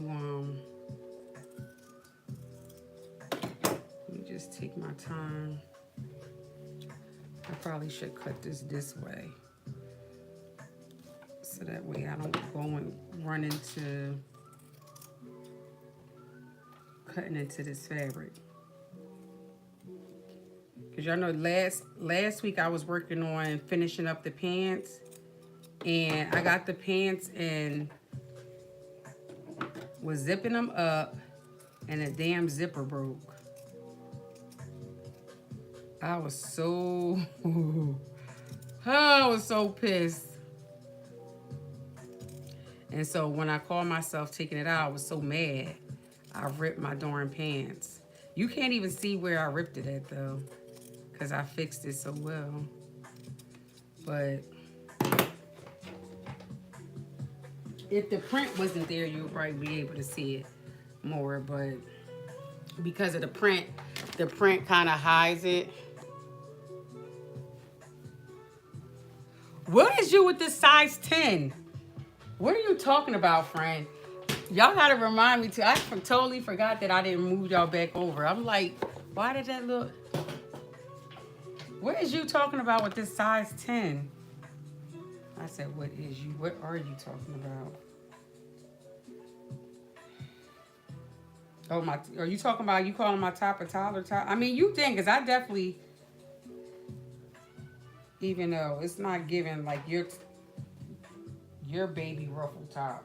let me just take my time. I probably should cut this way. So that way I don't go and run into cutting into this fabric. Because y'all know last week I was working on finishing up the pants. And I got the pants and was zipping them up and the damn zipper broke. I was so pissed. And so when I called myself taking it out, I was so mad. I ripped my darn pants. You can't even see where I ripped it at though, because I fixed it so well. But if the print wasn't there, you would probably be able to see it more. But because of the print kind of hides it. What is you with this size 10? What are you talking about, friend? Y'all gotta remind me too. I totally forgot that I didn't move y'all back over. I'm like, why did that look? What is you talking about with this size 10? I said, what is you? What are you talking about? Oh my! Are you talking about you calling my top a toddler top? I mean, you think, cause I definitely, even though it's not giving like your baby ruffle top.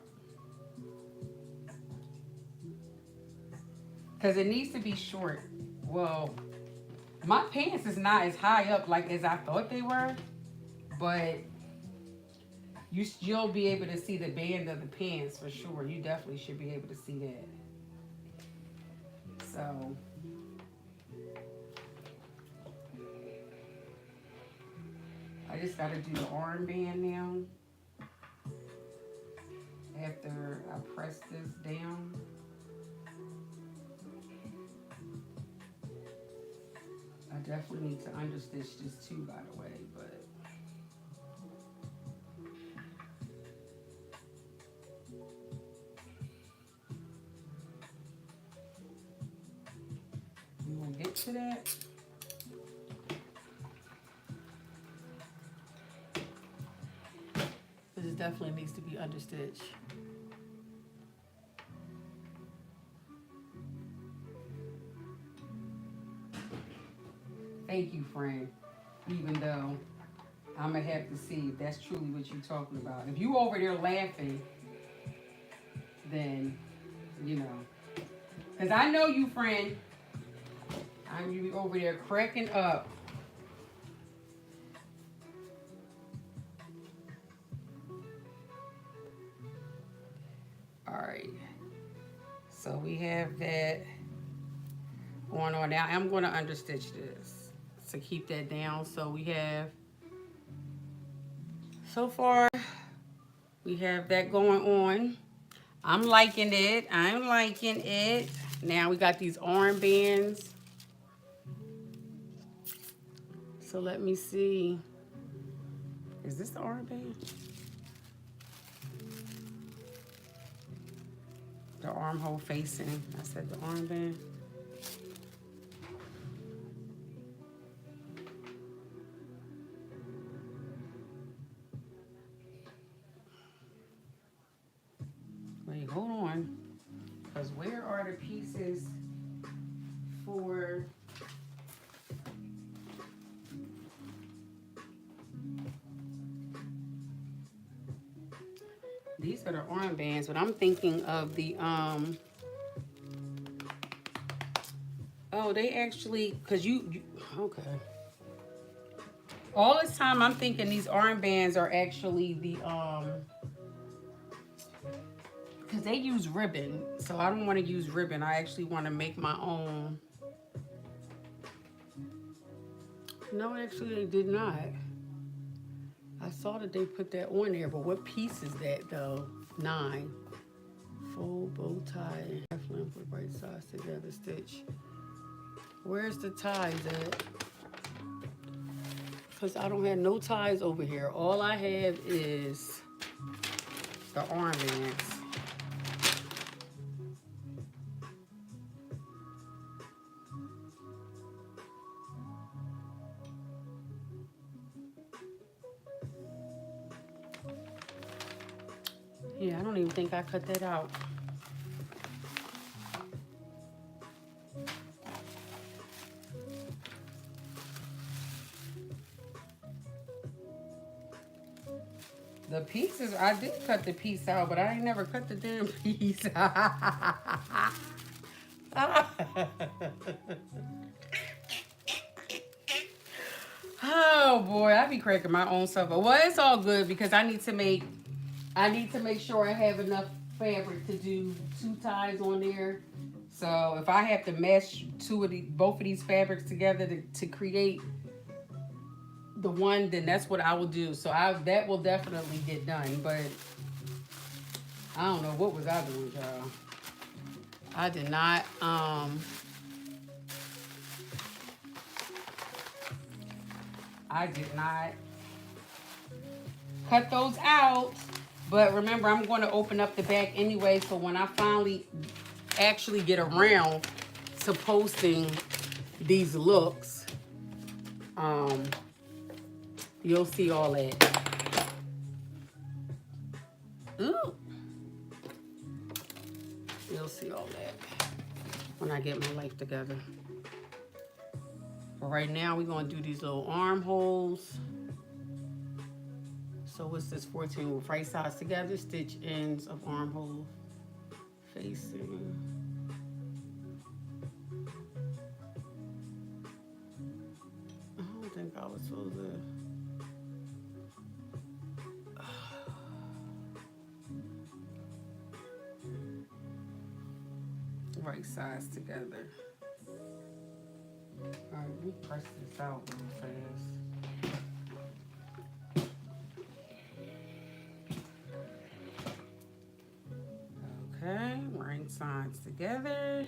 Because it needs to be short. Well, my pants is not as high up like as I thought they were. But you'll be able to see the band of the pants for sure. You definitely should be able to see that. So I just got to do the armband now. After I press this down. I definitely need to understitch this too, by the way, but we will get to that. This definitely needs to be understitched. Thank you, friend. Even though I'm going to have to see if that's truly what you're talking about. If you over there laughing, then, you know. Because I know you, friend. I'm you over there cracking up. All right. So we have that going on now. I'm going to understitch this to keep that down. So we have, so far, we have that going on. I'm liking it. I'm liking it. Now we got these armbands. So let me see. Is this the armband? The armhole facing. I said the armband. Wait, hold on. Because where are the pieces for... These are the armbands, but I'm thinking of the, oh, they actually, because you, okay. All this time I'm thinking these armbands are actually the, because they use ribbon, so I don't want to use ribbon. I actually want to make my own. No, actually they did not. I I saw that they put that on there, but what piece is that though? 9. Full bow tie and half length with right sides together stitch. Where's the ties at? Because I don't have no ties over here. All I have is the armbands. Yeah, I don't even think I cut that out. The pieces, I did cut the piece out, but I ain't never cut the damn piece. Oh boy, I be cracking my own stuff. Well, it's all good because I need to make sure I have enough fabric to do 2 ties on there. So if I have to mesh both of these fabrics together to create the one, then that's what I will do. So that will definitely get done. But I don't know what was I doing, y'all. I did not cut those out. But remember, I'm going to open up the back anyway, so when I finally actually get around to posting these looks, you'll see all that. Ooh. You'll see all that when I get my life together. But right now, we're going to do these little armholes. So what's this? 14 with right sides together, stitch ends of armhole facing. I don't think I was supposed to. Right sides together. All right, let me press this out real fast. Okay, right sides together.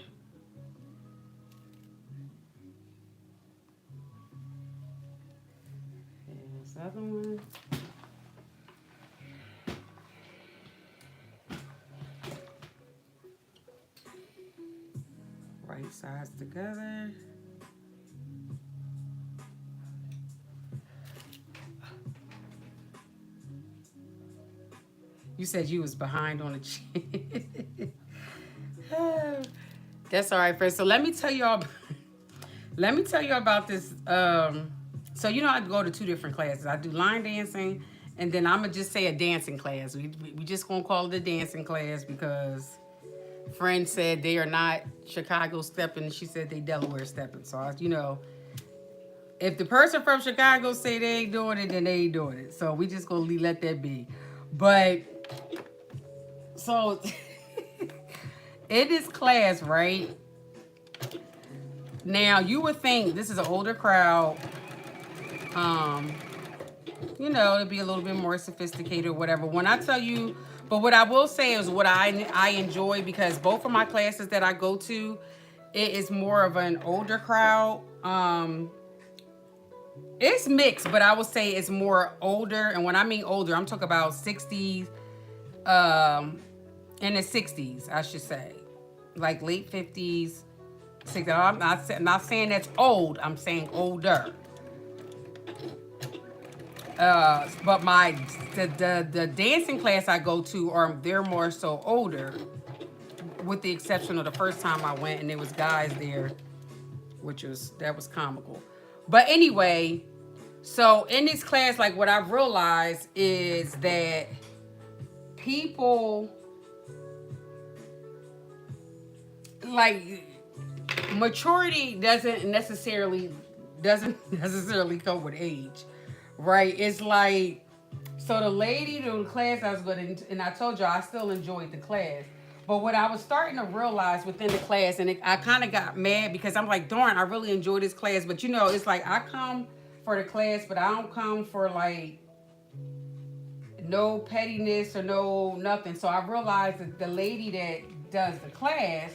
Here's the other one. Right sides together. You said you was behind on the chin. That's all right, friends. So let me tell y'all about this. So you know I go to 2 different classes. I do line dancing, and then I'm gonna just say a dancing class. We just gonna call it a dancing class because friend said they are not Chicago stepping. She said they Delaware stepping. So you know, if the person from Chicago say they ain't doing it, then they ain't doing it. So we just gonna let that be. But so in this class, right? Now you would think this is an older crowd. You know, it'd be a little bit more sophisticated or whatever. When I tell you, but what I will say is what I enjoy, because both of my classes that I go to, it is more of an older crowd. It's mixed, but I would say it's more older. And when I mean older, I'm talking about 60s, in the 60s, I should say. Like late 50s, 60s. I'm not saying that's old. I'm saying older. But the dancing class I go to, they're more so older, with the exception of the first time I went and there was guys there, that was comical. But anyway, so in this class, like what I've realized is that people, like, maturity doesn't necessarily come with age, right? It's like, so the class I was going to, and I told y'all I still enjoyed the class, but what I was starting to realize within the class, and I kind of got mad because I'm like, darn, I really enjoy this class, but you know, it's like I come for the class, but I don't come for like no pettiness or no nothing. So I realized that the lady that does the class,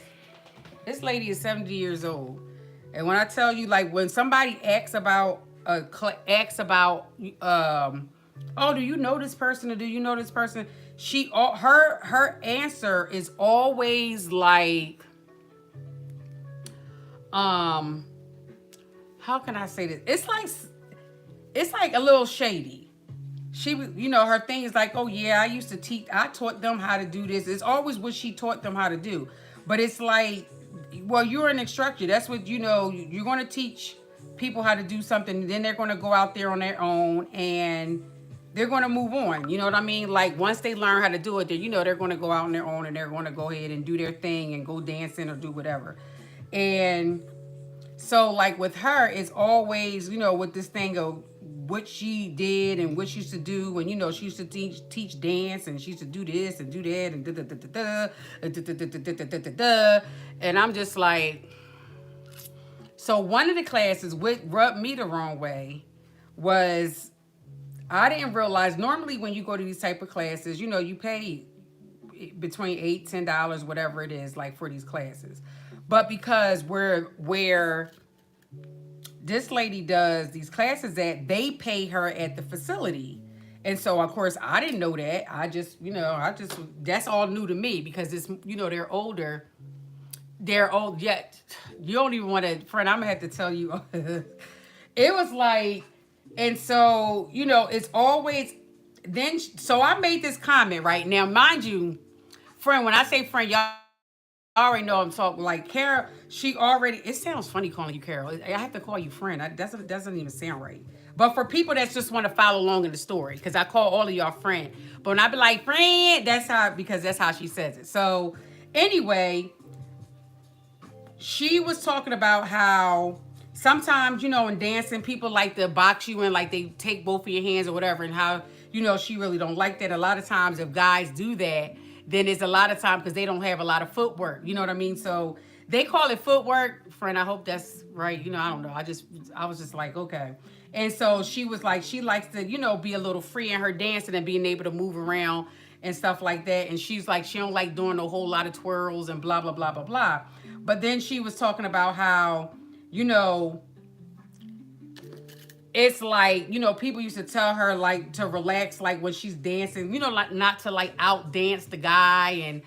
this lady is 70 years old. And when I tell you, like, when somebody asks about oh, do you know this person or do you know this person? Her answer is always like, um, how can I say this? It's like a little shady. She, her thing is like, oh yeah, I taught them how to do this. It's always what she taught them how to do. But it's like, well, you're an instructor. That's what, you're going to teach people how to do something. Then they're going to go out there on their own and they're going to move on. You know what I mean? Like, once they learn how to do it, they're going to go out on their own and they're going to go ahead and do their thing and go dancing or do whatever. And so, like, with her, it's always, with this thing of what she did and what she used to do. And, she used to teach dance and she used to do this and do that and da-da-da-da-da. And I'm just like, so one of the classes, what rubbed me the wrong way was, I didn't realize, normally when you go to these type of classes, you pay between $8, $10, whatever it is, like, for these classes. But because where this lady does these classes at, they pay her at the facility. And so, of course, I didn't know that. That's all new to me because it's, they're older. They're old yet. You don't even want to, friend, I'm going to have to tell you. It was like, and so, it's always, so I made this comment right now. Mind you, friend, when I say friend, y'all already know I'm talking like Carol. It sounds funny calling you Carol. I have to call you friend. That doesn't even sound right. But for people that just want to follow along in the story, because I call all of y'all friend. But when I be like, friend, because that's how she says it. So anyway, she was talking about how sometimes, in dancing, people like to box you in, like they take both of your hands or whatever, and how, she really don't like that. A lot of times if guys do that, then it's a lot of time because they don't have a lot of footwork. You know what I mean? So they call it footwork. Friend, I hope that's right. I don't know. I was just like, okay. And so she was like, she likes to, be a little free in her dancing and being able to move around and stuff like that. And she's like, she don't like doing a whole lot of twirls and blah, blah, blah, blah, blah. But then she was talking about how, it's like, people used to tell her like to relax, like when she's dancing, like not to like out dance the guy. And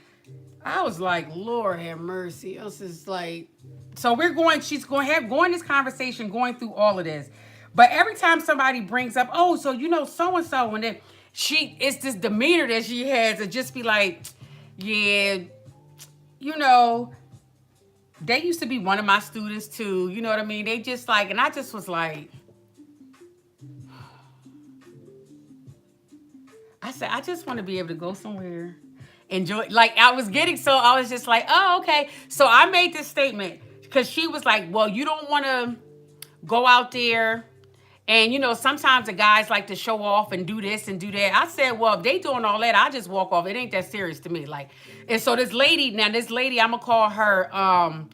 I was like, Lord have mercy. I was just like, so she's going this conversation, going through all of this. But every time somebody brings up, oh, so so-and-so, and then it's this demeanor that she has to just be like, yeah, they used to be one of my students too. You know what I mean? They just like, and I just was like, I said, I just want to be able to go somewhere, enjoy. Like, I was just like, oh, okay. So I made this statement because she was like, well, you don't want to go out there. And, sometimes the guys like to show off and do this and do that. I said, well, if they doing all that, I just walk off. It ain't that serious to me. Like, and so this lady, I'm going to call her, I'm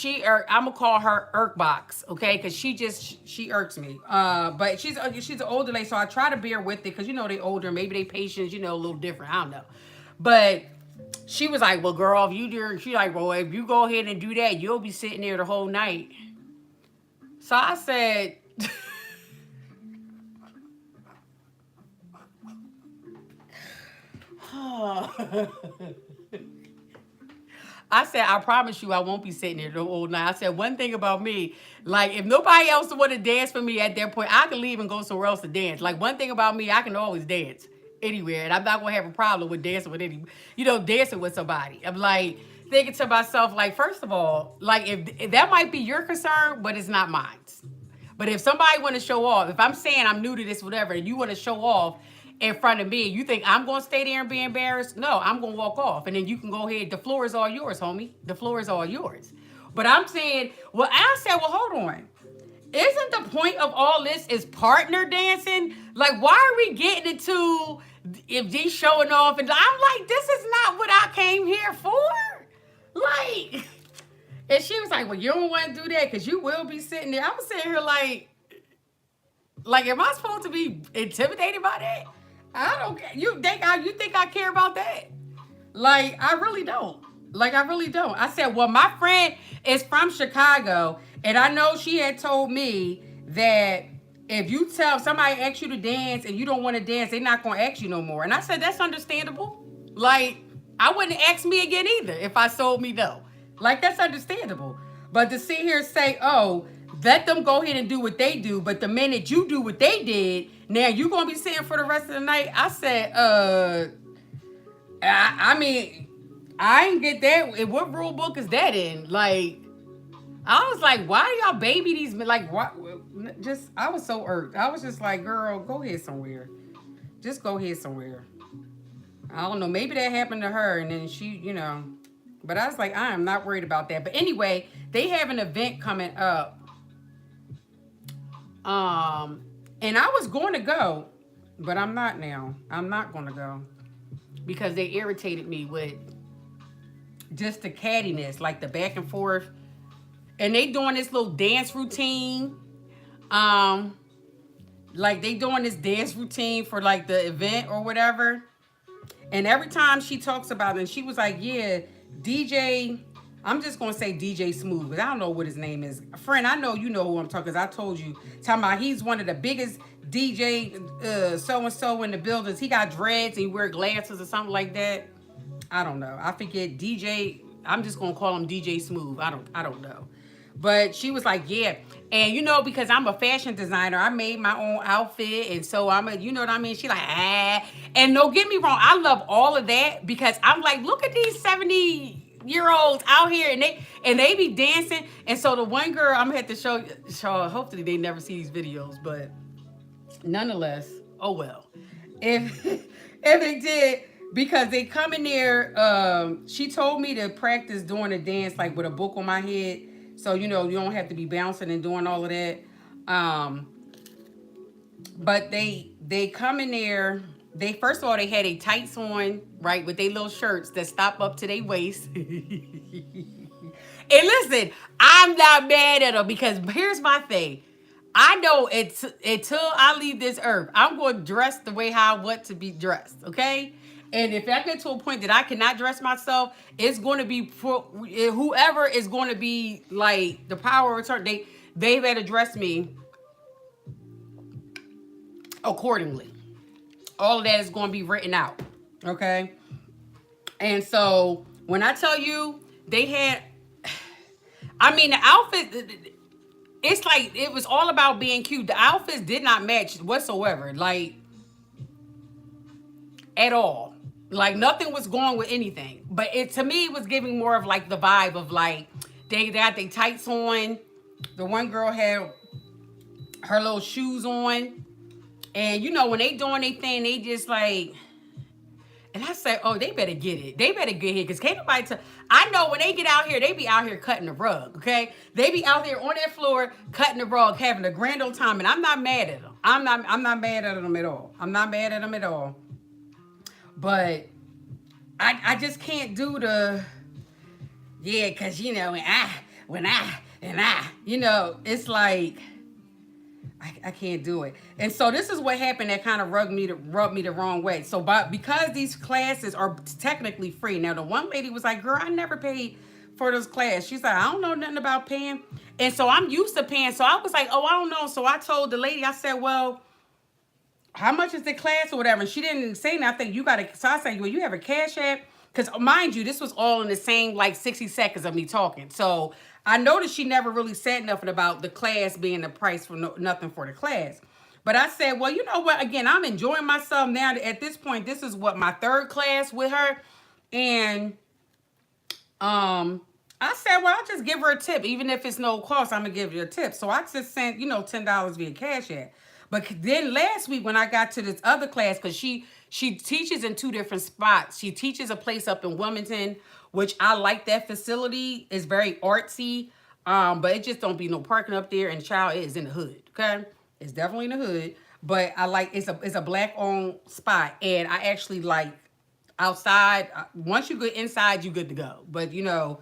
gonna call her Irkbox, okay? Because she irks me. But she's an older lady, so I try to bear with it because they older, maybe they patience, a little different. I don't know. But she was like, well, girl, if you go ahead and do that, you'll be sitting there the whole night. So I said, I said, I promise you I won't be sitting there the whole night. I said, one thing about me, like, if nobody else want to dance for me at that point, I can leave and go somewhere else to dance. Like, one thing about me, I can always dance anywhere. And I'm not going to have a problem with dancing with dancing with somebody. I'm like, thinking to myself, like, first of all, like, if that might be your concern, but it's not mine. But if somebody want to show off, if I'm saying I'm new to this, whatever, and you want to show off in front of me, you think I'm going to stay there and be embarrassed? No, I'm going to walk off. And then you can go ahead. The floor is all yours, homie. The floor is all yours. But I'm saying, I said, hold on. Isn't the point of all this is partner dancing? Like, why are we getting into if these showing off? And I'm like, this is not what I came here for. Like, and she was like, well, you don't want to do that because you will be sitting there. I'm sitting here like, am I supposed to be intimidated by that? I don't care. You think I care about that? Like, I really don't. Like, I really don't. I said, well, my friend is from Chicago, and I know she had told me that if you tell somebody asks you to dance and you don't want to dance, they're not going to ask you no more. And I said, that's understandable. Like, I wouldn't ask me again either if I sold me no. Like, that's understandable. But to sit here and say, oh, let them go ahead and do what they do, but the minute you do what they did, now you going to be sitting for the rest of the night? I said, I mean, I ain't get that. What rule book is that in? Like, I was like, why do y'all baby these men? Like, what? Just, I was so irked. I was just like, girl, go ahead somewhere. Just go ahead somewhere. I don't know. Maybe that happened to her, and then she. But I was like, I am not worried about that. But anyway, they have an event coming up. And I was going to go, but I'm not now. I'm not going to go because they irritated me with just the cattiness, like the back and forth. And they doing this little dance routine. Like they doing this dance routine for like the event or whatever. And every time she talks about it, and she was like, yeah, DJ, I'm just going to say DJ Smooth, because I don't know what his name is. Friend, I know you know who I'm talking, because I told you, talking about he's one of the biggest DJ so-and-so in the buildings. He got dreads and he wear glasses or something like that. I don't know. I forget DJ. I'm just going to call him DJ Smooth. I don't know. But she was like, yeah. And because I'm a fashion designer, I made my own outfit. And so you know what I mean? She like, ah. And don't get me wrong, I love all of that because I'm like, look at these 70-year-olds out here and they be dancing. And so the one girl, I'm gonna have to show hopefully they never see these videos, but nonetheless, oh well. If they did, because they come in there, she told me to practice doing a dance like with a book on my head. So, you don't have to be bouncing and doing all of that. But they come in there. First of all, they had a tights on, right, with their little shirts that stop up to their waist. And listen, I'm not mad at them because here's my thing. I know until I leave this earth, I'm going to dress the way how I want to be dressed, okay? And if I get to a point that I cannot dress myself, it's going to be for whoever is going to be like the power of attorney. They better dress me accordingly. All of that is going to be written out, okay? And so when I tell you they had, the outfit, it's like it was all about being cute. The outfits did not match whatsoever, like at all. Like nothing was going with anything. But to me it was giving more of like the vibe of like they got their tights on. The one girl had her little shoes on. And when they doing their thing, they just like, and I said, oh, they better get it. They better get here. Because can't nobody I know when they get out here, they be out here cutting the rug, okay? They be out there on that floor cutting the rug, having a grand old time. And I'm not mad at them. I'm not mad at them at all. I'm not mad at them at all. But I just can't do the, yeah, because, when I, it's like, I can't do it. And so this is what happened that kind of rubbed me the wrong way. So because these classes are technically free. Now, the one lady was like, girl, I never paid for this class. She's like, I don't know nothing about paying. And so I'm used to paying. So I was like, oh, I don't know. So I told the lady, I said, well, how much is the class or whatever? And she didn't say nothing. So I said, well, you have a Cash App? Because mind you, this was all in the same like 60 seconds of me talking. So I noticed she never really said nothing about the class being the price for nothing for the class. But I said, well, you know what? Again, I'm enjoying myself now. At this point, this is what my third class with her. And I said, well, I'll just give her a tip. Even if it's no cost, I'm going to give you a tip. So I just sent, $10 via Cash App. But then last week when I got to this other class, because she teaches in two different spots. She teaches a place up in Wilmington, which I like that facility. It's very artsy, but it just don't be no parking up there. And child, it is in the hood, okay? It's definitely in the hood. But I like, it's a black-owned spot. And I actually like outside. Once you get inside, you good to go. But, so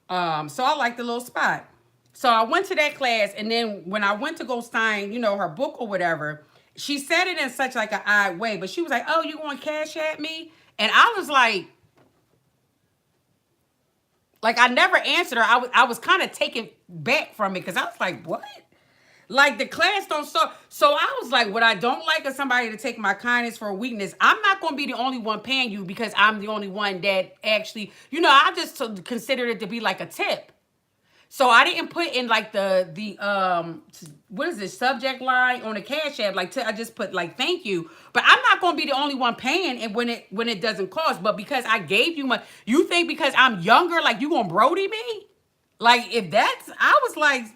I like the little spot. So I went to that class, and then when I went to go sign, her book or whatever, she said it in such like an odd way, but she was like, oh, you going to cash at me? And I was like I never answered her. I was kind of taken back from it because I was like, what? Like the class don't start. So I was like, what I don't like is somebody to take my kindness for a weakness. I'm not going to be the only one paying you because I'm the only one that actually, I just considered it to be like a tip. So I didn't put in like the what is this subject line on the Cash App? Like I just put like thank you. But I'm not gonna be the only one paying and when it doesn't cost. But because I gave you you think because I'm younger, like you gonna Brody me? Like if that's I was like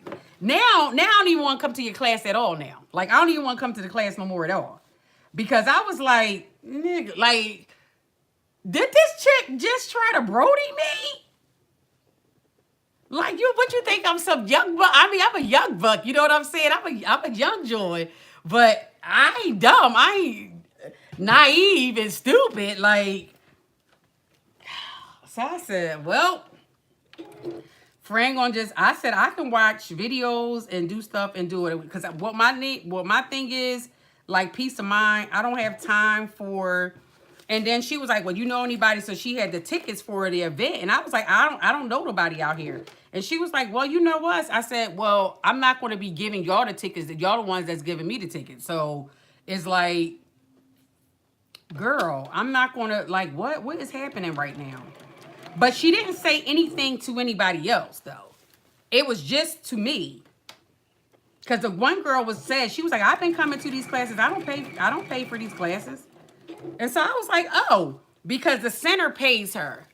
now I don't even want to come to your class at all now. Like I don't even want to come to the class no more at all. Because I was like, nigga, like, did this chick just try to Brody me? Like what you think I'm some young buck? I mean, I'm a young buck. You know what I'm saying? I'm a young joy, but I ain't dumb. I ain't naive and stupid. Like, so I said, well, Frank gonna just. I said I can watch videos and do stuff and do it because what my thing is like peace of mind. I don't have time for. And then she was like, well, you know anybody? So she had the tickets for the event. And I was like, I don't know nobody out here. And she was like, well, you know what? I said, well, I'm not going to be giving y'all the tickets. Y'all the ones that's giving me the tickets. So it's like, girl, I'm not going to, like, what is happening right now? But she didn't say anything to anybody else, though. It was just to me. Because the one girl said, she was like, I've been coming to these classes. I don't pay for these classes. And so I was like, oh, because the center pays her.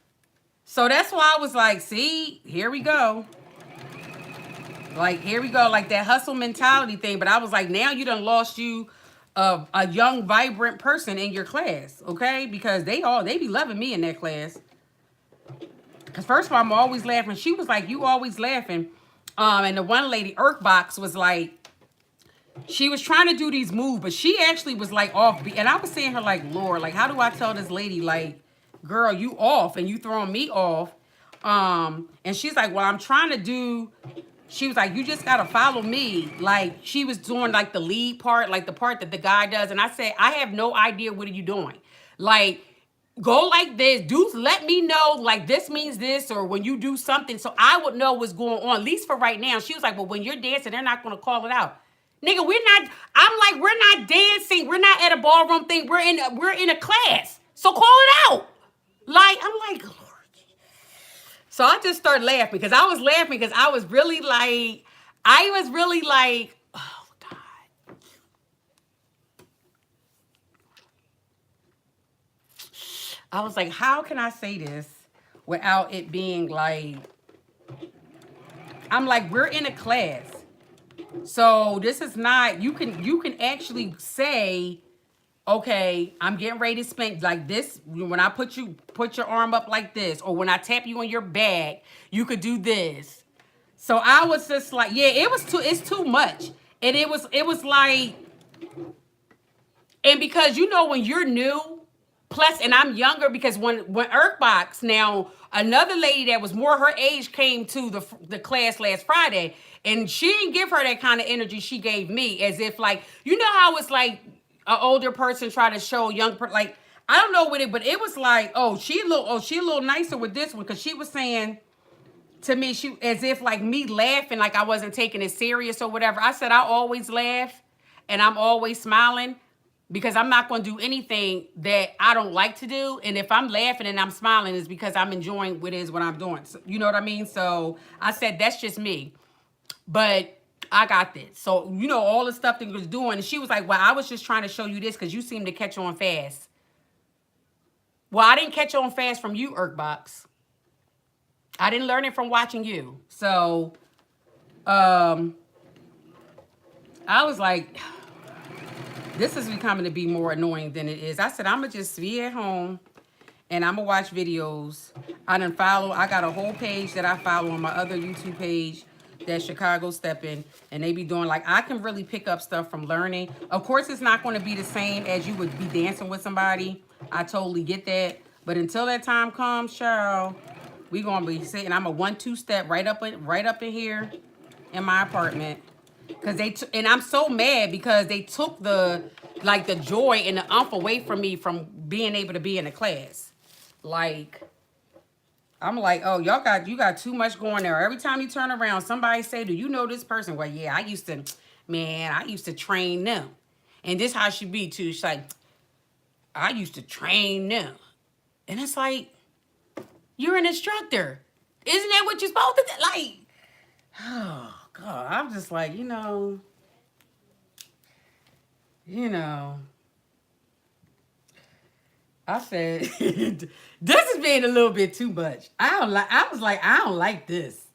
So that's why I was like, see, here we go. Like, here we go. Like that hustle mentality thing. But I was like, now you done lost you a young, vibrant person in your class. Okay? Because they be loving me in that class. Because first of all, I'm always laughing. She was like, you always laughing. And the one lady, Irkbox, was like, she was trying to do these moves, but she actually was like off. And I was saying her like, Lord, like, how do I tell this lady, like, girl, you off and you throwing me off? And she's like, well, I'm trying to do, she was like, you just got to follow me. Like she was doing like the lead part, like the part that the guy does. And I said, I have no idea what are you doing. Like, go like this. Dudes, let me know, like, this means this, or when you do something, so I would know what's going on, at least for right now. She was like, well, when you're dancing, they're not going to call it out. Nigga, I'm like, we're not dancing. We're not at a ballroom thing. We're in a class. So call it out. Like, I'm like, Lord. So I just started laughing because I was laughing because I was really like, oh, God. I was like, how can I say this without it being like, I'm like, we're in a class. So this is not, you can actually say, okay, I'm getting ready to spank like this. When I put your arm up like this, or when I tap you on your back, you could do this. So I was just like, yeah, it's too much. And it was like, and because when you're new, plus, and I'm younger because when Irkbox, now another lady that was more her age came to the class last Friday, and she didn't give her that kind of energy she gave me, as if like, how it's like an older person try to show a young person, like, I don't know what it, but it was like, she a little nicer with this one, because she was saying to me, she as if like me laughing like I wasn't taking it serious or whatever. I said I always laugh and I'm always smiling, because I'm not going to do anything that I don't like to do. And if I'm laughing and I'm smiling, it's because I'm enjoying what I'm doing. So, you know what I mean? So I said, that's just me. But I got this. So, all the stuff that he was doing. And she was like, well, I was just trying to show you this because you seem to catch on fast. Well, I didn't catch on fast from you, Irkbox. I didn't learn it from watching you. So, I was like, this is becoming to be more annoying than it is. I said, I'm going to just be at home and I'm going to watch videos. I got a whole page that I follow on my other YouTube page, that's Chicago Steppin', and they be doing, like, I can really pick up stuff from learning. Of course, it's not going to be the same as you would be dancing with somebody. I totally get that. But until that time comes, Cheryl, we going to be sitting. I'm a 1-2 step right up in here in my apartment. Cause and I'm so mad because they took the joy and the umph away from me from being able to be in the class. Like, I'm like, oh, you got too much going there. Every time you turn around, somebody say, do you know this person? Well, yeah, I used to train them. And this how she be too. She's like, I used to train them. And it's like, you're an instructor. Isn't that what you're supposed to do? Like, oh God, I'm just like, I said, this is being a little bit too much. I was like, I don't like this.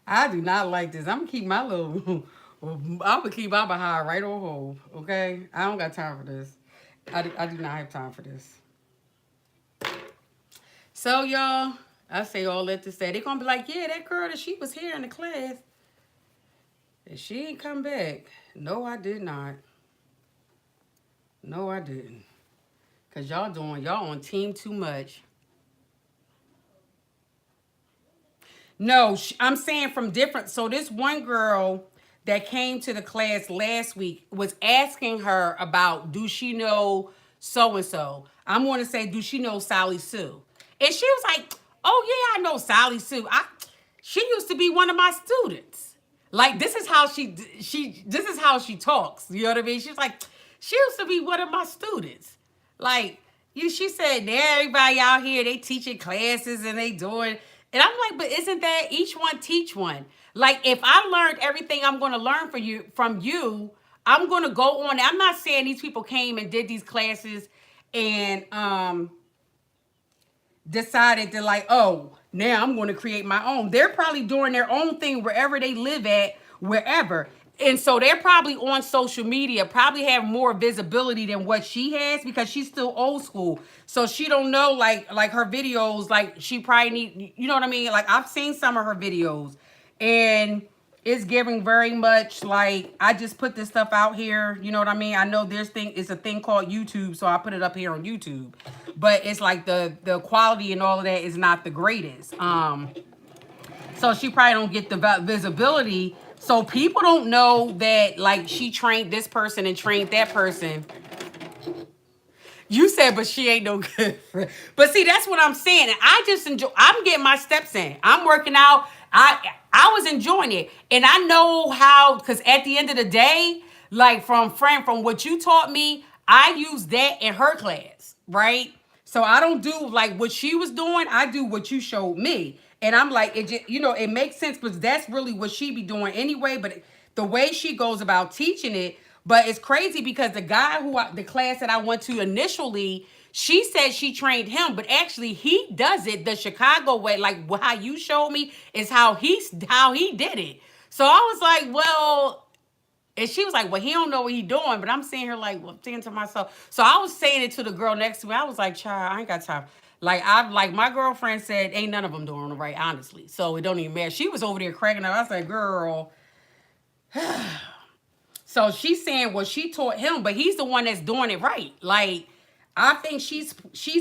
I do not like this. I'm gonna keep my little, I'm gonna keep my behind right on hold. Okay, I don't got time for this. I do not have time for this. So y'all, I say all that to say they're gonna be like, yeah, that girl that she was here in the class, and she ain't come back. No, I did not. No, I didn't. Cause y'all on team too much. No, I'm saying from different. So this one girl that came to the class last week was asking her about, do she know so and so? I'm going to say, do she know Sally Sue? And she was like, oh yeah, I know Sally Sue. She used to be one of my students. Like, this is how she talks. You know what I mean? She's like, she used to be one of my students. Like, she said, everybody out here, they teaching classes and they doing. And I'm like, but isn't that each one teach one? Like, if I learned everything I'm going to learn from you, I'm going to go on. I'm not saying these people came and did these classes and decided to like, oh, now I'm going to create my own. They're probably doing their own thing wherever they live at, wherever. And so they're probably on social media, probably have more visibility than what she has because she's still old school. So she don't know like her videos, like she probably need, you know what I mean? Like I've seen some of her videos and it's giving very much like, I just put this stuff out here. You know what I mean? I know it's a thing called YouTube. So I put it up here on YouTube, but it's like the quality and all of that is not the greatest. So she probably don't get the visibility. So people don't know that like she trained this person and trained that person. You said, but she ain't no good friend. But see, that's what I'm saying. And I just enjoy, I'm getting my steps in. I'm working out. I was enjoying it. And I know how, because at the end of the day, like from what you taught me, I use that in her class, right? So I don't do like what she was doing. I do what you showed me. And I'm like, it just, it makes sense because that's really what she be doing anyway. But the way she goes about teaching it, but it's crazy because the class that I went to initially, she said she trained him, but actually he does it the Chicago way. Like how you showed me is how he did it. So I was like, well, and she was like, well, he don't know what he doing. But I'm saying her like, well, I'm saying to myself. So I was saying it to the girl next to me. I was like, child, I ain't got time. Like my girlfriend said, ain't none of them doing it right, honestly. So it don't even matter. She was over there cracking up. I was like, girl. So she's saying, well, she taught him, but he's the one that's doing it right. Like, I think she's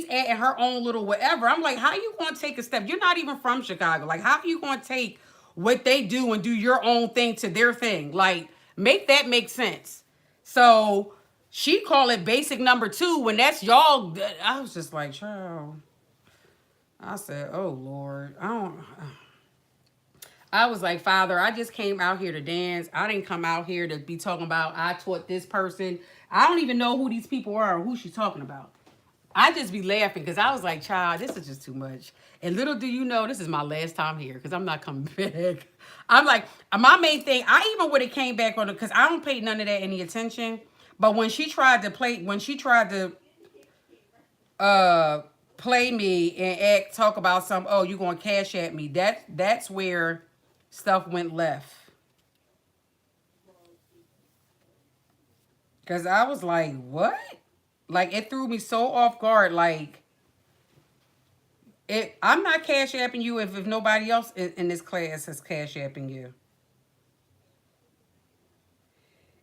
adding her own little whatever. I'm like, how you going to take a step? You're not even from Chicago. Like, how are you going to take what they do and do your own thing to their thing? Like, make that make sense. So she called it basic number 2 when that's y'all. I was just like, child. I said, oh, Lord. I was like, Father, I just came out here to dance. I didn't come out here to be talking about I taught this person. I don't even know who these people are or who she's talking about. I just be laughing because I was like, child, this is just too much. And little do you know, this is my last time here because I'm not coming back. I'm like, my main thing, I even would have came back on it because I don't pay none of that any attention. But when she tried to play me and talk about some, oh, you going to cash at me. That's where stuff went left. Because I was like, what? Like, it threw me so off guard. Like, I'm not cash apping you if nobody else in this class is cash apping you.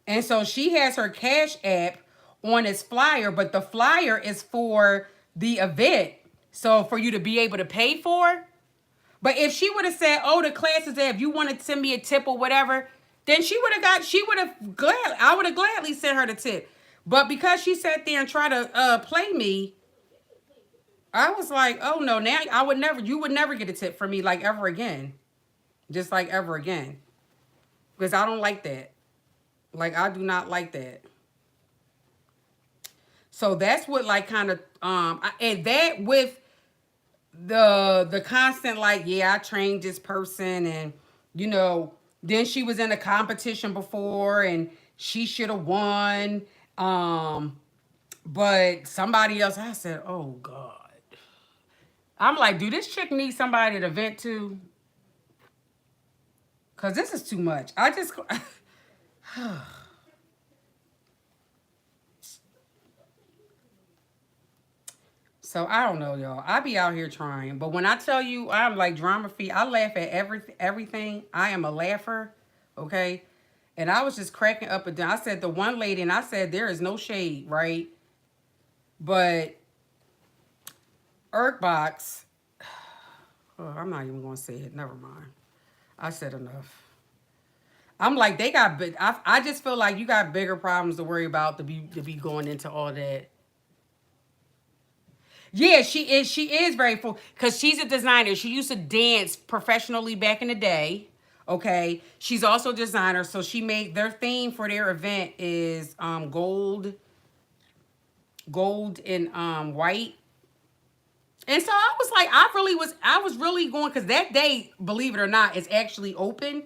And so she has her cash app on this flyer, but the flyer is for the event. So for you to be able to pay for. But if she would have said, oh, the class is there, if you want to send me a tip or whatever, then I would have gladly sent her the tip. But because she sat there and tried to play me, I was like, oh no, now you would never get a tip from me like ever again. Just like ever again. Because I don't like that. Like, I do not like that. So that's what like kind of and that with the constant like, yeah, I trained this person, and then she was in a competition before and she should have won. But somebody else, I said, oh God. I'm like, do this chick need somebody to vent to? Cause this is too much. I just So I don't know, y'all. I be out here trying, but when I tell you I'm like drama free, I laugh at everything. I am a laugher, okay? And I was just cracking up and down. I said the one lady, and I said there is no shade, right? But Irkbox, oh, I'm not even gonna say it. Never mind. I said enough. I'm like they got big. I just feel like you got bigger problems to worry about to be going into all that. Yeah, she is. She is very full because she's a designer. She used to dance professionally back in the day. Okay, she's also a designer, so she made their theme for their event is gold and white. And so I was like, I was really going because that day, believe it or not, is actually open.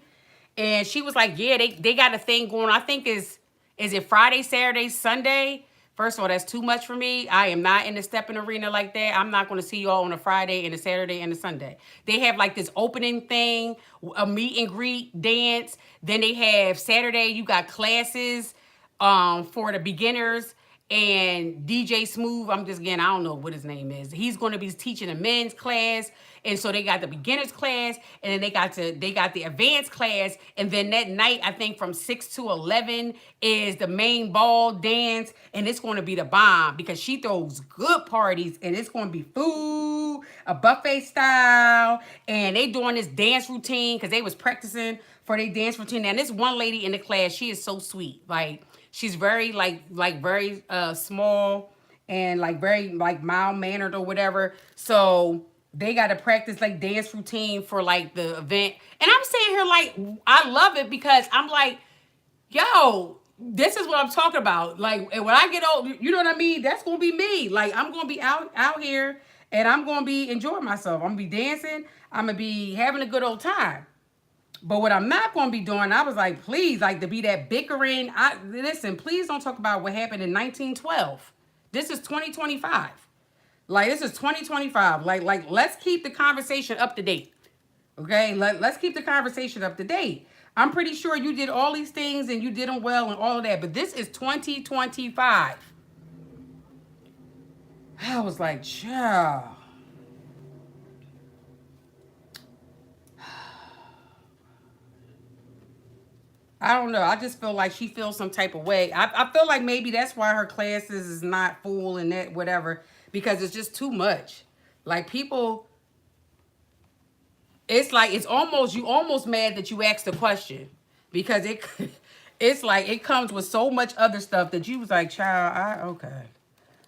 And she was like, yeah, they got a thing going. I think is it Friday, Saturday, Sunday? First of all, that's too much for me. I am not in the stepping arena like that. I'm not going to see you all on a Friday and a Saturday and a Sunday. They have like this opening thing, a meet and greet dance. Then they have Saturday, you got classes for the beginners. And DJ Smooth, I don't know what his name is. He's going to be teaching a men's class. And so they got the beginners class, and then they got the advanced class, and then that night I think from 6 to 11 is the main ball dance, and it's going to be the bomb because she throws good parties, and it's going to be food, a buffet style, and they doing this dance routine because they was practicing for their dance routine. And this one lady in the class, she is so sweet, like she's very very small and like very like mild mannered or whatever. So they got to practice like dance routine for like the event. And I'm sitting here like, I love it because I'm like, yo, this is what I'm talking about. Like, and when I get old, you know what I mean? That's going to be me. Like, I'm going to be out here and I'm going to be enjoying myself. I'm going to be dancing. I'm going to be having a good old time. But what I'm not going to be doing, I was like, please, like to be that bickering. Listen, please don't talk about what happened in 1912. This is 2025. Like, this is 2025. Like, let's keep the conversation up to date. Okay? Let's keep the conversation up to date. I'm pretty sure you did all these things and you did them well and all of that. But this is 2025. I was like, child. I don't know. I just feel like she feels some type of way. I feel like maybe that's why her classes is not full and that whatever. Because it's just too much. Like people, it's like you almost mad that you asked the question. Because it's like it comes with so much other stuff that you was like, child, okay.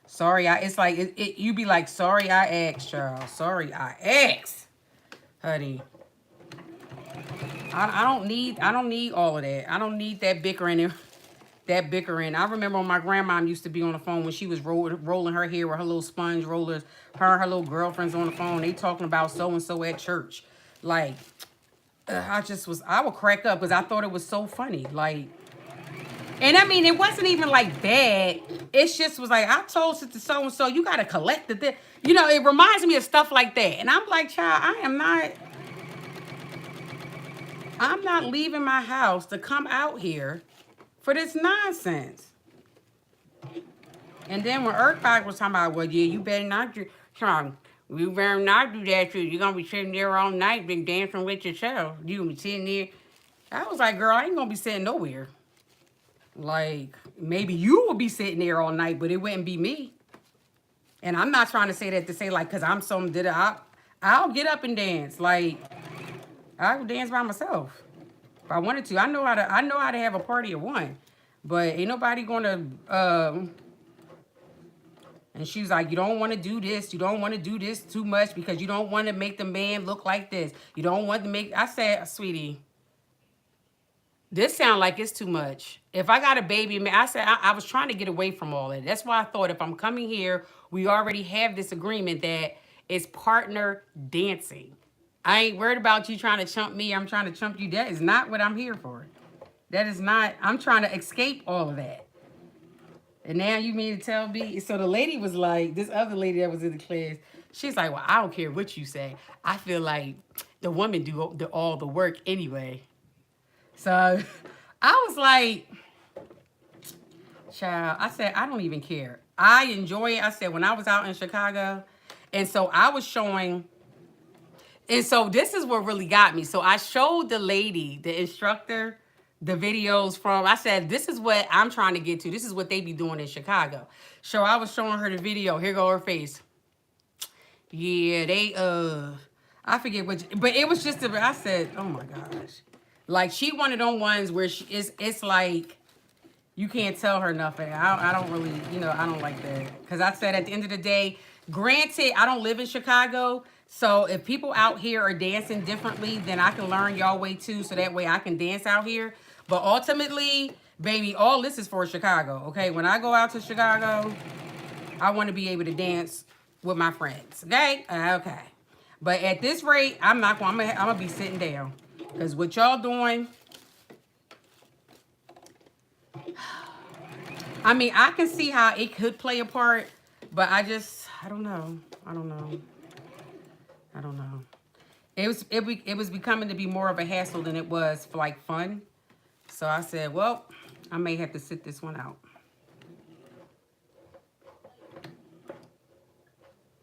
Sorry, it's like you be like, sorry I asked, child. Sorry I asked. Honey. I don't need all of that. I don't need that bickering. That bickering. I remember when my grandma used to be on the phone when she was rolling her hair with her little sponge rollers. Her and her little girlfriends on the phone. They talking about so-and-so at church. Like, I would crack up because I thought it was so funny. Like, and I mean, it wasn't even like bad. It just was like, I told sister so-and-so, you got to collect the, it reminds me of stuff like that. And I'm like, child, I'm not leaving my house to come out here for this nonsense. And then when Earthbag was talking about, well, yeah, you better not do, you better not do that shit. You're going to be sitting there all night, been dancing with yourself. You going to be sitting there. I was like, girl, I ain't going to be sitting nowhere. Like, maybe you will be sitting there all night, but it wouldn't be me. And I'm not trying to say that to say, like, because I'm I'll get up and dance. Like, I'll dance by myself. If I wanted to, I know how to have a party of one. But ain't nobody gonna and she was like, you don't want to do this. You don't want to do this too much because you don't want to make the man look like this. You don't want to make... I said, sweetie, this sound like it's too much. If I got a baby, man, I said, I was trying to get away from all that. That's why I thought if I'm coming here, we already have this agreement that it's partner dancing. I ain't worried about you trying to chump me. I'm trying to chump you. That is not what I'm here for. That is not... I'm trying to escape all of that. And now you mean to tell me? So the lady was like, this other lady that was in the class, she's like, well, I don't care what you say. I feel like the woman do all the work anyway. So I was like, child, I said, I don't even care. I enjoy it. I said, when I was out in Chicago, and so I was showing, and so this is what really got me. So I showed the lady, the instructor, the videos from, I said, this is what I'm trying to get to. This is what they be doing in Chicago. So I was showing her the video. Here go her face. Yeah, they, I forget what, but it was just, I said, oh my gosh. Like, she one of them ones where it's like, you can't tell her nothing. I don't really, you know, I don't like that. Because I said at the end of the day, granted, I don't live in Chicago. So if people out here are dancing differently, then I can learn y'all way too. So that way I can dance out here. But ultimately, baby, all this is for Chicago, okay? When I go out to Chicago, I want to be able to dance with my friends, okay? Okay. But at this rate, I'm not going, I'm going to be sitting down. Because what y'all doing, I mean, I can see how it could play a part, but I don't know. I don't know. It was becoming to be more of a hassle than it was for like fun. So I said, well, I may have to sit this one out.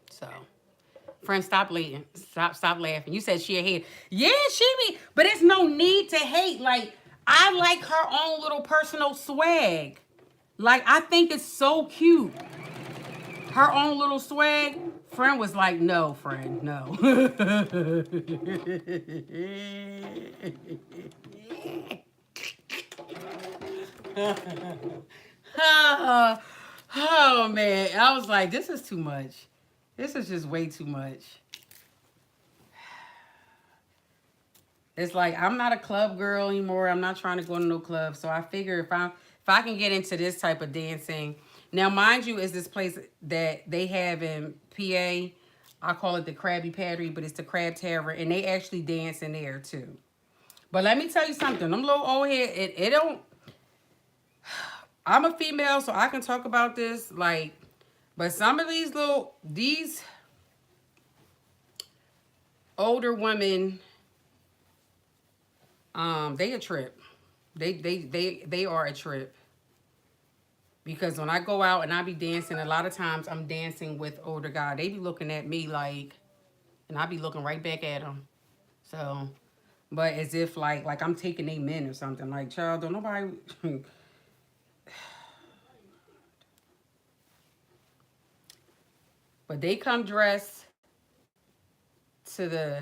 So, friend, stop laughing. Stop laughing. You said she a hate. Yeah, she be, but it's no need to hate. Like, I like her own little personal swag. Like, I think it's so cute. Her own little swag. Friend was like, no, friend, no. Oh, man. I was like, this is too much. This is just way too much. It's like, I'm not a club girl anymore. I'm not trying to go to no club. So I figure if I can get into this type of dancing. Now, mind you, is this place that they have in PA. I call it the Krabby Patty, but it's the Crab Tavern. And they actually dance in there, too. But let me tell you something. Them little old head, it don't... I'm a female, so I can talk about this. Like, but some of these older women, they a trip. They are a trip. Because when I go out and I be dancing, a lot of times I'm dancing with older guys. They be looking at me like, and I be looking right back at them. So, but as if like I'm taking they men or something. Like, child, don't nobody... But they come dressed to the...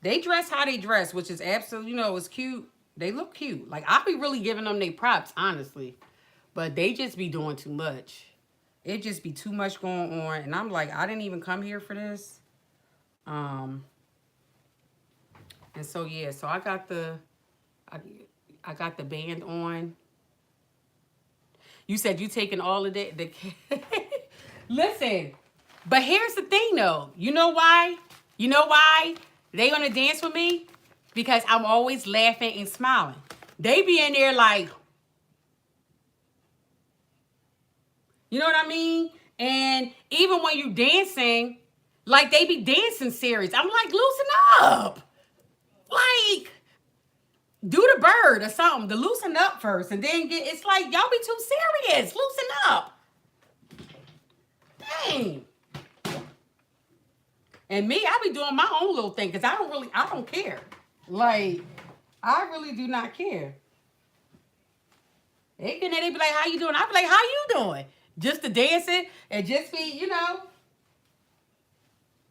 They dress how they dress, which is absolutely, you know, it's cute. They look cute. Like, I be really giving them their props, honestly. But they just be doing too much. It just be too much going on. And I'm like, I didn't even come here for this. And so, yeah. So, I got the band on. You said you taking all of that. Listen. But here's the thing, though. You know why? You know why they gonna dance with me? Because I'm always laughing and smiling. They be in there like... You know what I mean? And even when you dancing, like, they be dancing serious. I'm like, loosen up. Like, do the bird or something to loosen up first. And then it's like, y'all be too serious. Loosen up. Dang. And me, I be doing my own little thing because I don't care. Like, I really do not care. They be like, how you doing? I be like, how you doing? Just to dance it and just be, you know.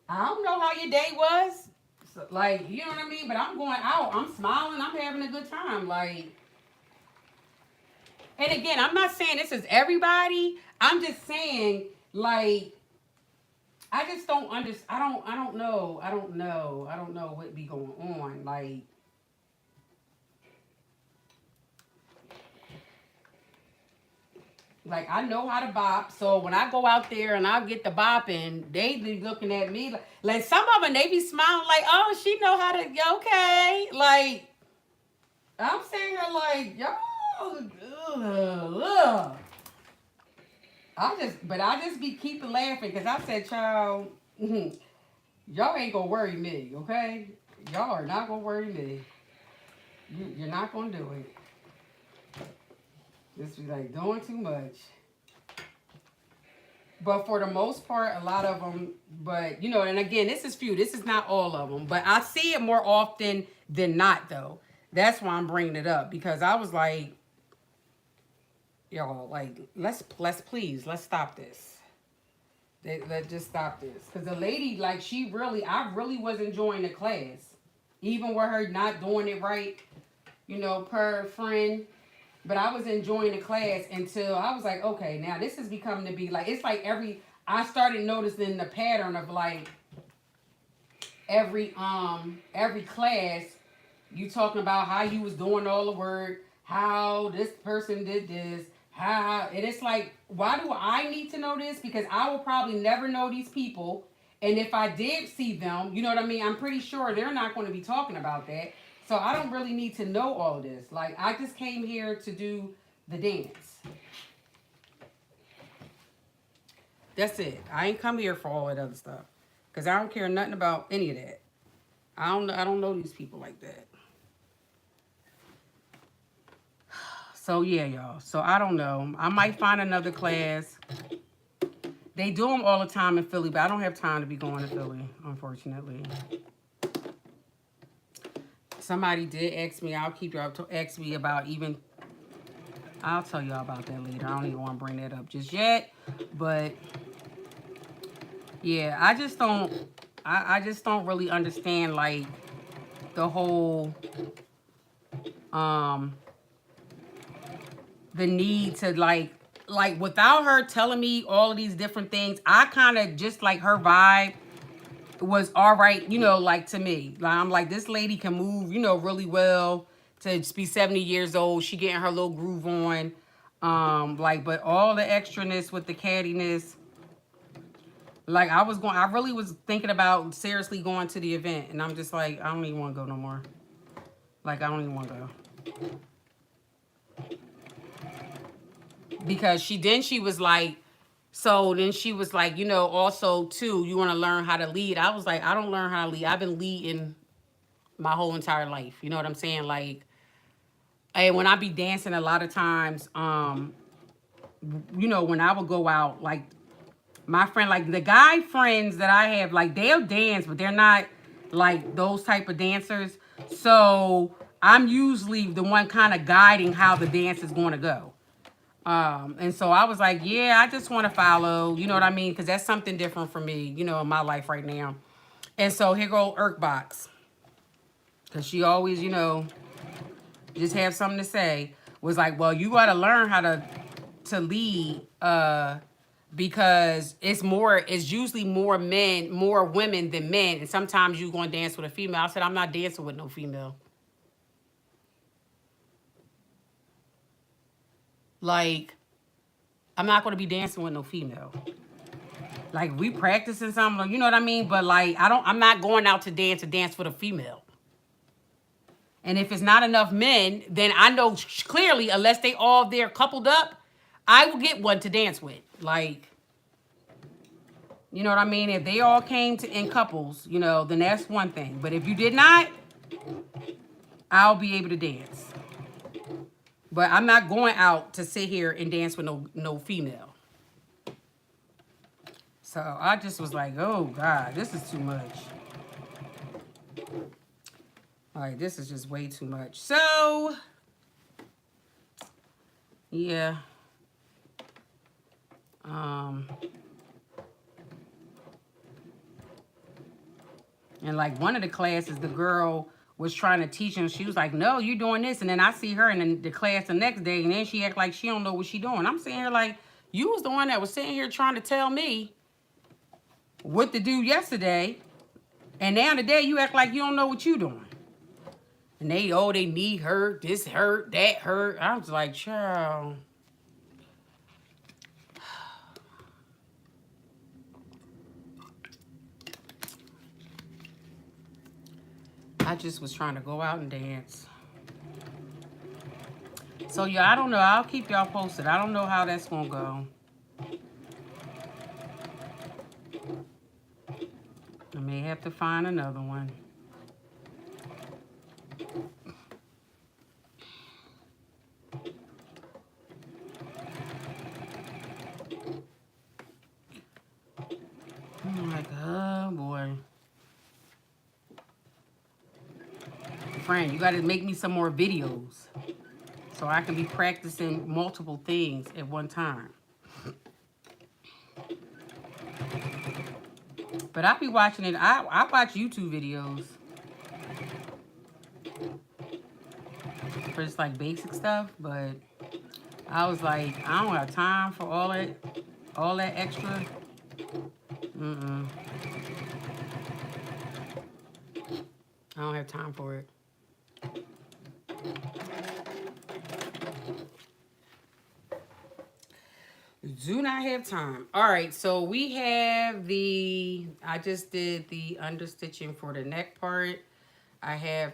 I don't know how your day was. So, like, you know what I mean? But I'm going out. I'm smiling. I'm having a good time. Like, and again, I'm not saying this is everybody. I'm just saying, like, I just don't understand. I don't know. I don't know what be going on. Like I know how to bop, so when I go out there and I get the bopping, they be looking at me like some of them they be smiling like, oh, she know how to okay. Like I'm saying her like, y'all, ugh. I just be keeping laughing because I said, child, y'all ain't gonna worry me, okay? Y'all are not gonna worry me. You're not gonna do it. Just be like doing too much. But for the most part, a lot of them, but you know, and again, this is few. This is not all of them, but I see it more often than not, though. That's why I'm bringing it up because I was like, y'all, like, let's please, let's stop this. Let's just stop this because the lady, like, I really was enjoying the class, even with her not doing it right, you know, per friend. But I was enjoying the class until I was like, okay, now this is becoming to be like, it's like I started noticing the pattern of like every class, you talking about how you was doing all the work, how this person did this, and it's like, why do I need to know this? Because I will probably never know these people. And if I did see them, you know what I mean? I'm pretty sure they're not going to be talking about that. So I don't really need to know all of this. Like, I just came here to do the dance. That's it. I ain't come here for all that other stuff. Because I don't care nothing about any of that. I don't know these people like that. So, yeah, y'all. So, I don't know. I might find another class. They do them all the time in Philly, but I don't have time to be going to Philly, unfortunately. Somebody did ask me, I'll keep y'all to ask me about even, I'll tell y'all about that later. I don't even want to bring that up just yet. But, yeah, I just don't really understand, like, the whole, the need to, like without her telling me all of these different things, I kind of just like her vibe was all right, you know, like to me. Like I'm like, this lady can move, you know, really well to just be 70 years old. She getting her little groove on. Like, but all the extraness with the cattiness. Like I really was thinking about seriously going to the event. And I'm just like, I don't even want to go no more. Like, I don't even want to go. Because she was like, so then she was like, you know, also too, you want to learn how to lead. I was like, I don't learn how to lead. I've been leading my whole entire life. You know what I'm saying? Like, and when I be dancing a lot of times, you know, when I would go out, like my friend, like the guy friends that I have, like they'll dance, but they're not like those type of dancers. So I'm usually the one kind of guiding how the dance is going to go. And so I was like, yeah, I just want to follow, you know what I mean? Because that's something different for me, you know, in my life right now. And so here go Irkbox. Because she always, you know, just have something to say. Was like, well, you got to learn how to lead because it's usually more women than men. And sometimes you're going to dance with a female. I said, I'm not dancing with no female. Like, I'm not going to be dancing with no female. Like, we practicing something, you know what I mean? But like, I'm not going out to dance with a female. And if it's not enough men, then I know clearly, unless they all there coupled up, I will get one to dance with. Like, you know what I mean? If they all came in couples, you know, then that's one thing. But if you did not, I'll be able to dance. But I'm not going out to sit here and dance with no female. So I just was like, oh God, this is too much. All right, this is just way too much. So, yeah. And like one of the classes, the girl was trying to teach him. She was like, no, you doing this. And then I see her in the class the next day, and then she act like she don't know what she doing. I'm sitting here like, you was the one that was sitting here trying to tell me what to do yesterday. And now today you act like you don't know what you doing. And they need hurt, this hurt, that hurt. I was like, child. I just was trying to go out and dance. So yeah, I don't know. I'll keep y'all posted. I don't know how that's gonna go. I may have to find another one. I'm like, oh boy. Friend, you gotta make me some more videos so I can be practicing multiple things at one time. But I'll be watching it. I watch YouTube videos for just like basic stuff, but I was like, I don't have time for all that extra. I don't have time for it. Do not have time. All right, so we have I just did the understitching for the neck part. I have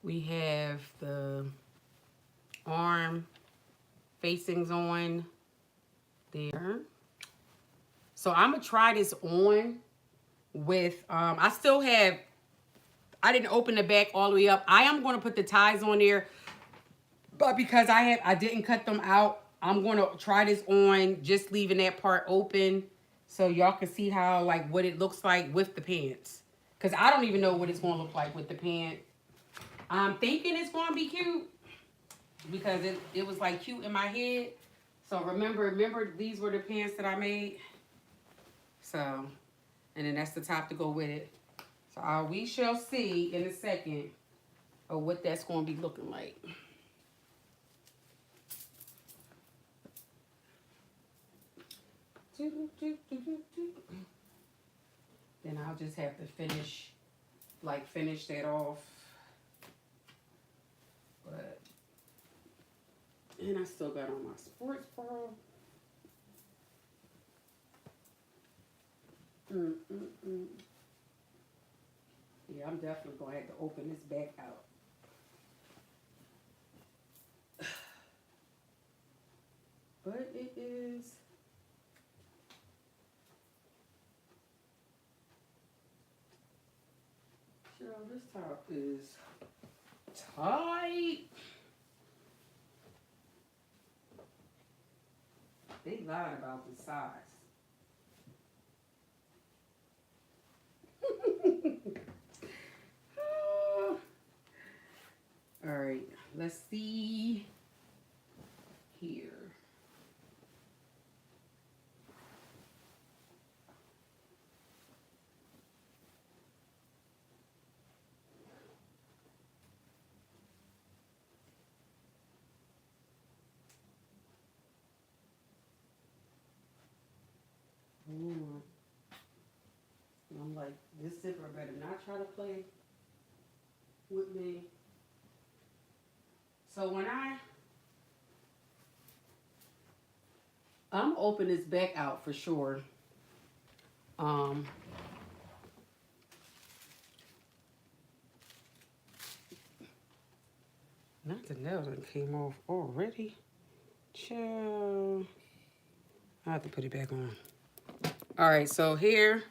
we have the arm facings on there. So I'm gonna try this on with, I didn't open the back all the way up. I am gonna put the ties on there, but because I didn't cut them out, I'm gonna try this on, just leaving that part open so y'all can see how, like, what it looks like with the pants. Cause I don't even know what it's gonna look like with the pant. I'm thinking it's gonna be cute because it was like cute in my head. So remember these were the pants that I made. So, and then that's the top to go with it. So we shall see in a second of what that's gonna be looking like. Then I'll just have to finish that off. But, and I still got on my sports bra. Yeah, I'm definitely going to have to open this back out. But it is... Girl, this top is tight. They lied about the size. All right, let's see here. I'm like, this zipper better not try to play with me. So when I'm open this back out for sure. Not the nails that came off already. Chill. I have to put it back on. All right, so here's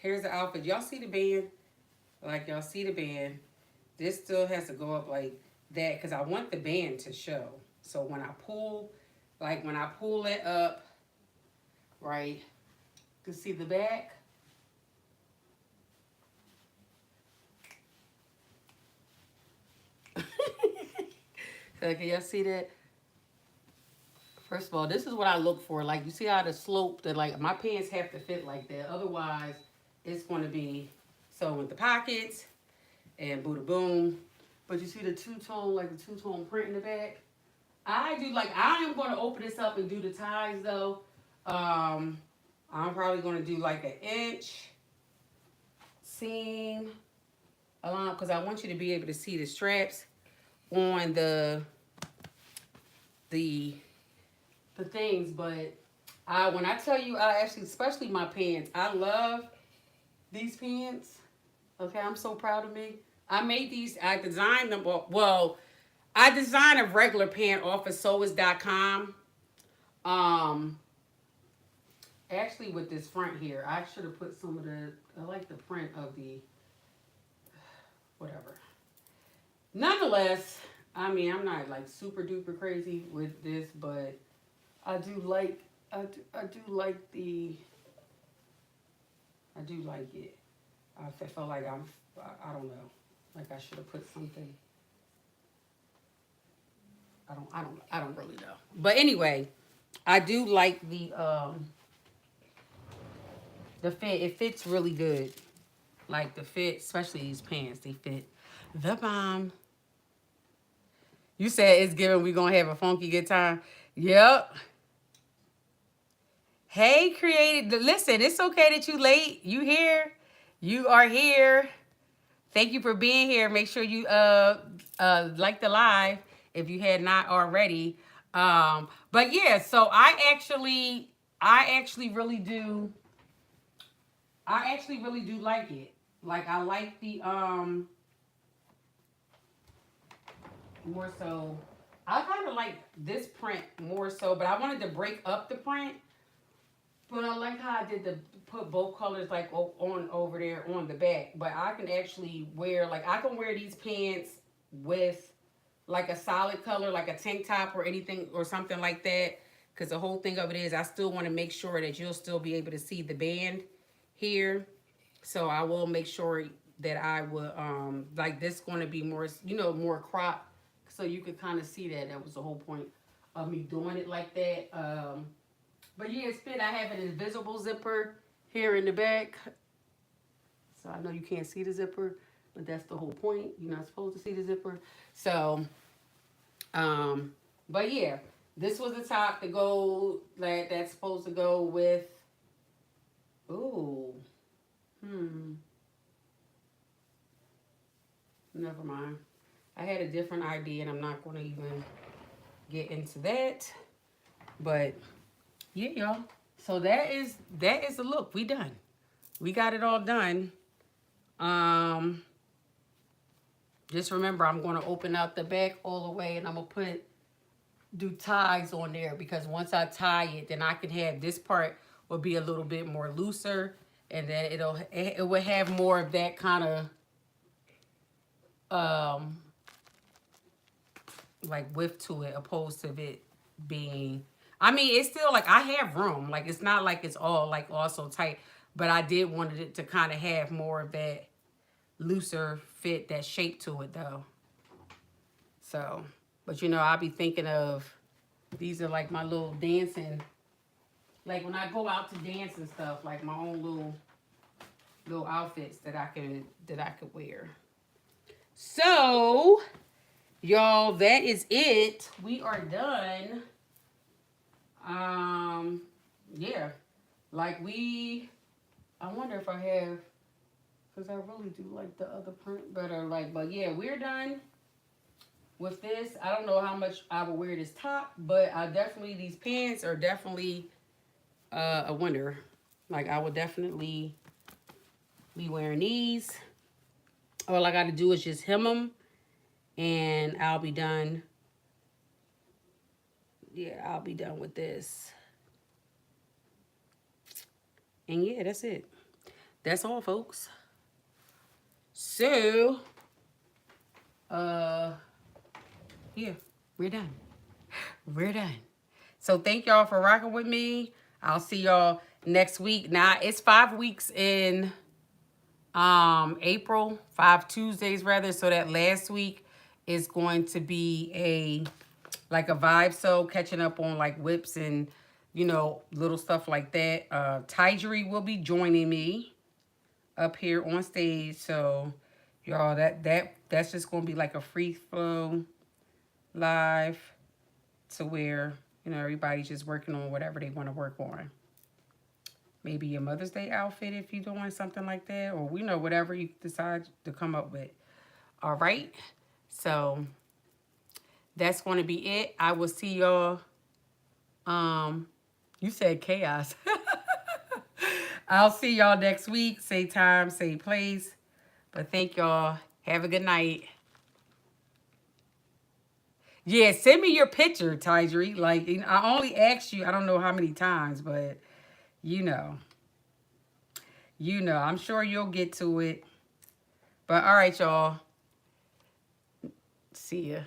the outfit. Y'all see the band? Like, y'all see the band. This still has to go up like that because I want the band to show. So when I pull it up, right, you can see the back. So can y'all see that? First of all, this is what I look for. Like, you see how the slope, that like my pants have to fit like that. Otherwise, it's going to be so with the pockets and booty boom. But you see the two-tone, like the two-tone print in the back. I do like, I am going to open this up and do the ties though. I'm probably going to do like an inch seam along, because I want you to be able to see the straps on the things. But when I tell you, I actually, especially my pants, I love these pants. Okay, I'm so proud of me. I made these, I designed them, well, I designed a regular pant off of sewist.com. Actually with this front here, I should have put some of the, I like the print of the, whatever. Nonetheless, I mean, I'm not like super duper crazy with this, but I do like it. I felt like I don't know, like I should have put something. I don't really know. But anyway, I do like the fit. It fits really good. Like the fit, especially these pants, they fit the bomb. You said it's given we gonna have a funky good time. Yep. Hey, creative. Listen, it's okay that you late. You here. You are here. Thank you for being here. Make sure you like the live if you had not already. But yeah, so I actually really do like it. Like I like the more so, I kind of like this print more so, but I wanted to break up the print. But I like how I did the put both colors like on over there on the back. But I can actually wear, like I can wear these pants with like a solid color, like a tank top or anything or something like that. Because the whole thing of it is I still want to make sure that you'll still be able to see the band here. So I will make sure that I will, like this going to be more, you know, more crop. So you could kind of see that. That was the whole point of me doing it like that. But yeah, it's fit. I have an invisible zipper here in the back. So I know you can't see the zipper, but that's the whole point. You're not supposed to see the zipper. So, but yeah, this was the top to go, like that's supposed to go with, ooh, never mind. I had a different idea and I'm not going to even get into that. But yeah, y'all. So that is the look. We done. We got it all done. Just remember, I'm going to open out the back all the way and I'm going to do ties on there, because once I tie it, then I can have this part will be a little bit more looser, and then it will have more of that kind of like width to it, opposed to it being, I mean, it's still like I have room. Like it's not like it's all like also tight, but I did wanted it to kind of have more of that looser fit, that shape to it though. So, but you know, I'll be thinking of, these are like my little dancing, like when I go out to dance and stuff, like my own little outfits that I could wear. So, y'all, that is it. We are done. Yeah. Like I wonder if I have, because I really do like the other print better. Like, but yeah, we're done with this. I don't know how much I will wear this top, but these pants are definitely a winner. Like, I will definitely be wearing these. All I got to do is just hem them, and I'll be done. Yeah, I'll be done with this. And yeah, that's it. That's all, folks. So, yeah, we're done. We're done. So thank y'all for rocking with me. I'll see y'all next week. Now, it's 5 weeks in April, 5 Tuesdays rather. So that last week is going to be like a vibe sew, catching up on like whips and, you know, little stuff like that. Tygery will be joining me up here on stage. So y'all, that's just gonna be like a free flow live to where, you know, everybody's just working on whatever they want to work on. Maybe your Mother's Day outfit if you're doing something like that, or we know whatever you decide to come up with. All right. So that's going to be it. I will see y'all. You said chaos. I'll see y'all next week. Same time, same place. But thank y'all. Have a good night. Yeah, send me your picture, Tygery. Like, I only asked you, I don't know how many times, but you know. You know, I'm sure you'll get to it. But all right, y'all. See ya.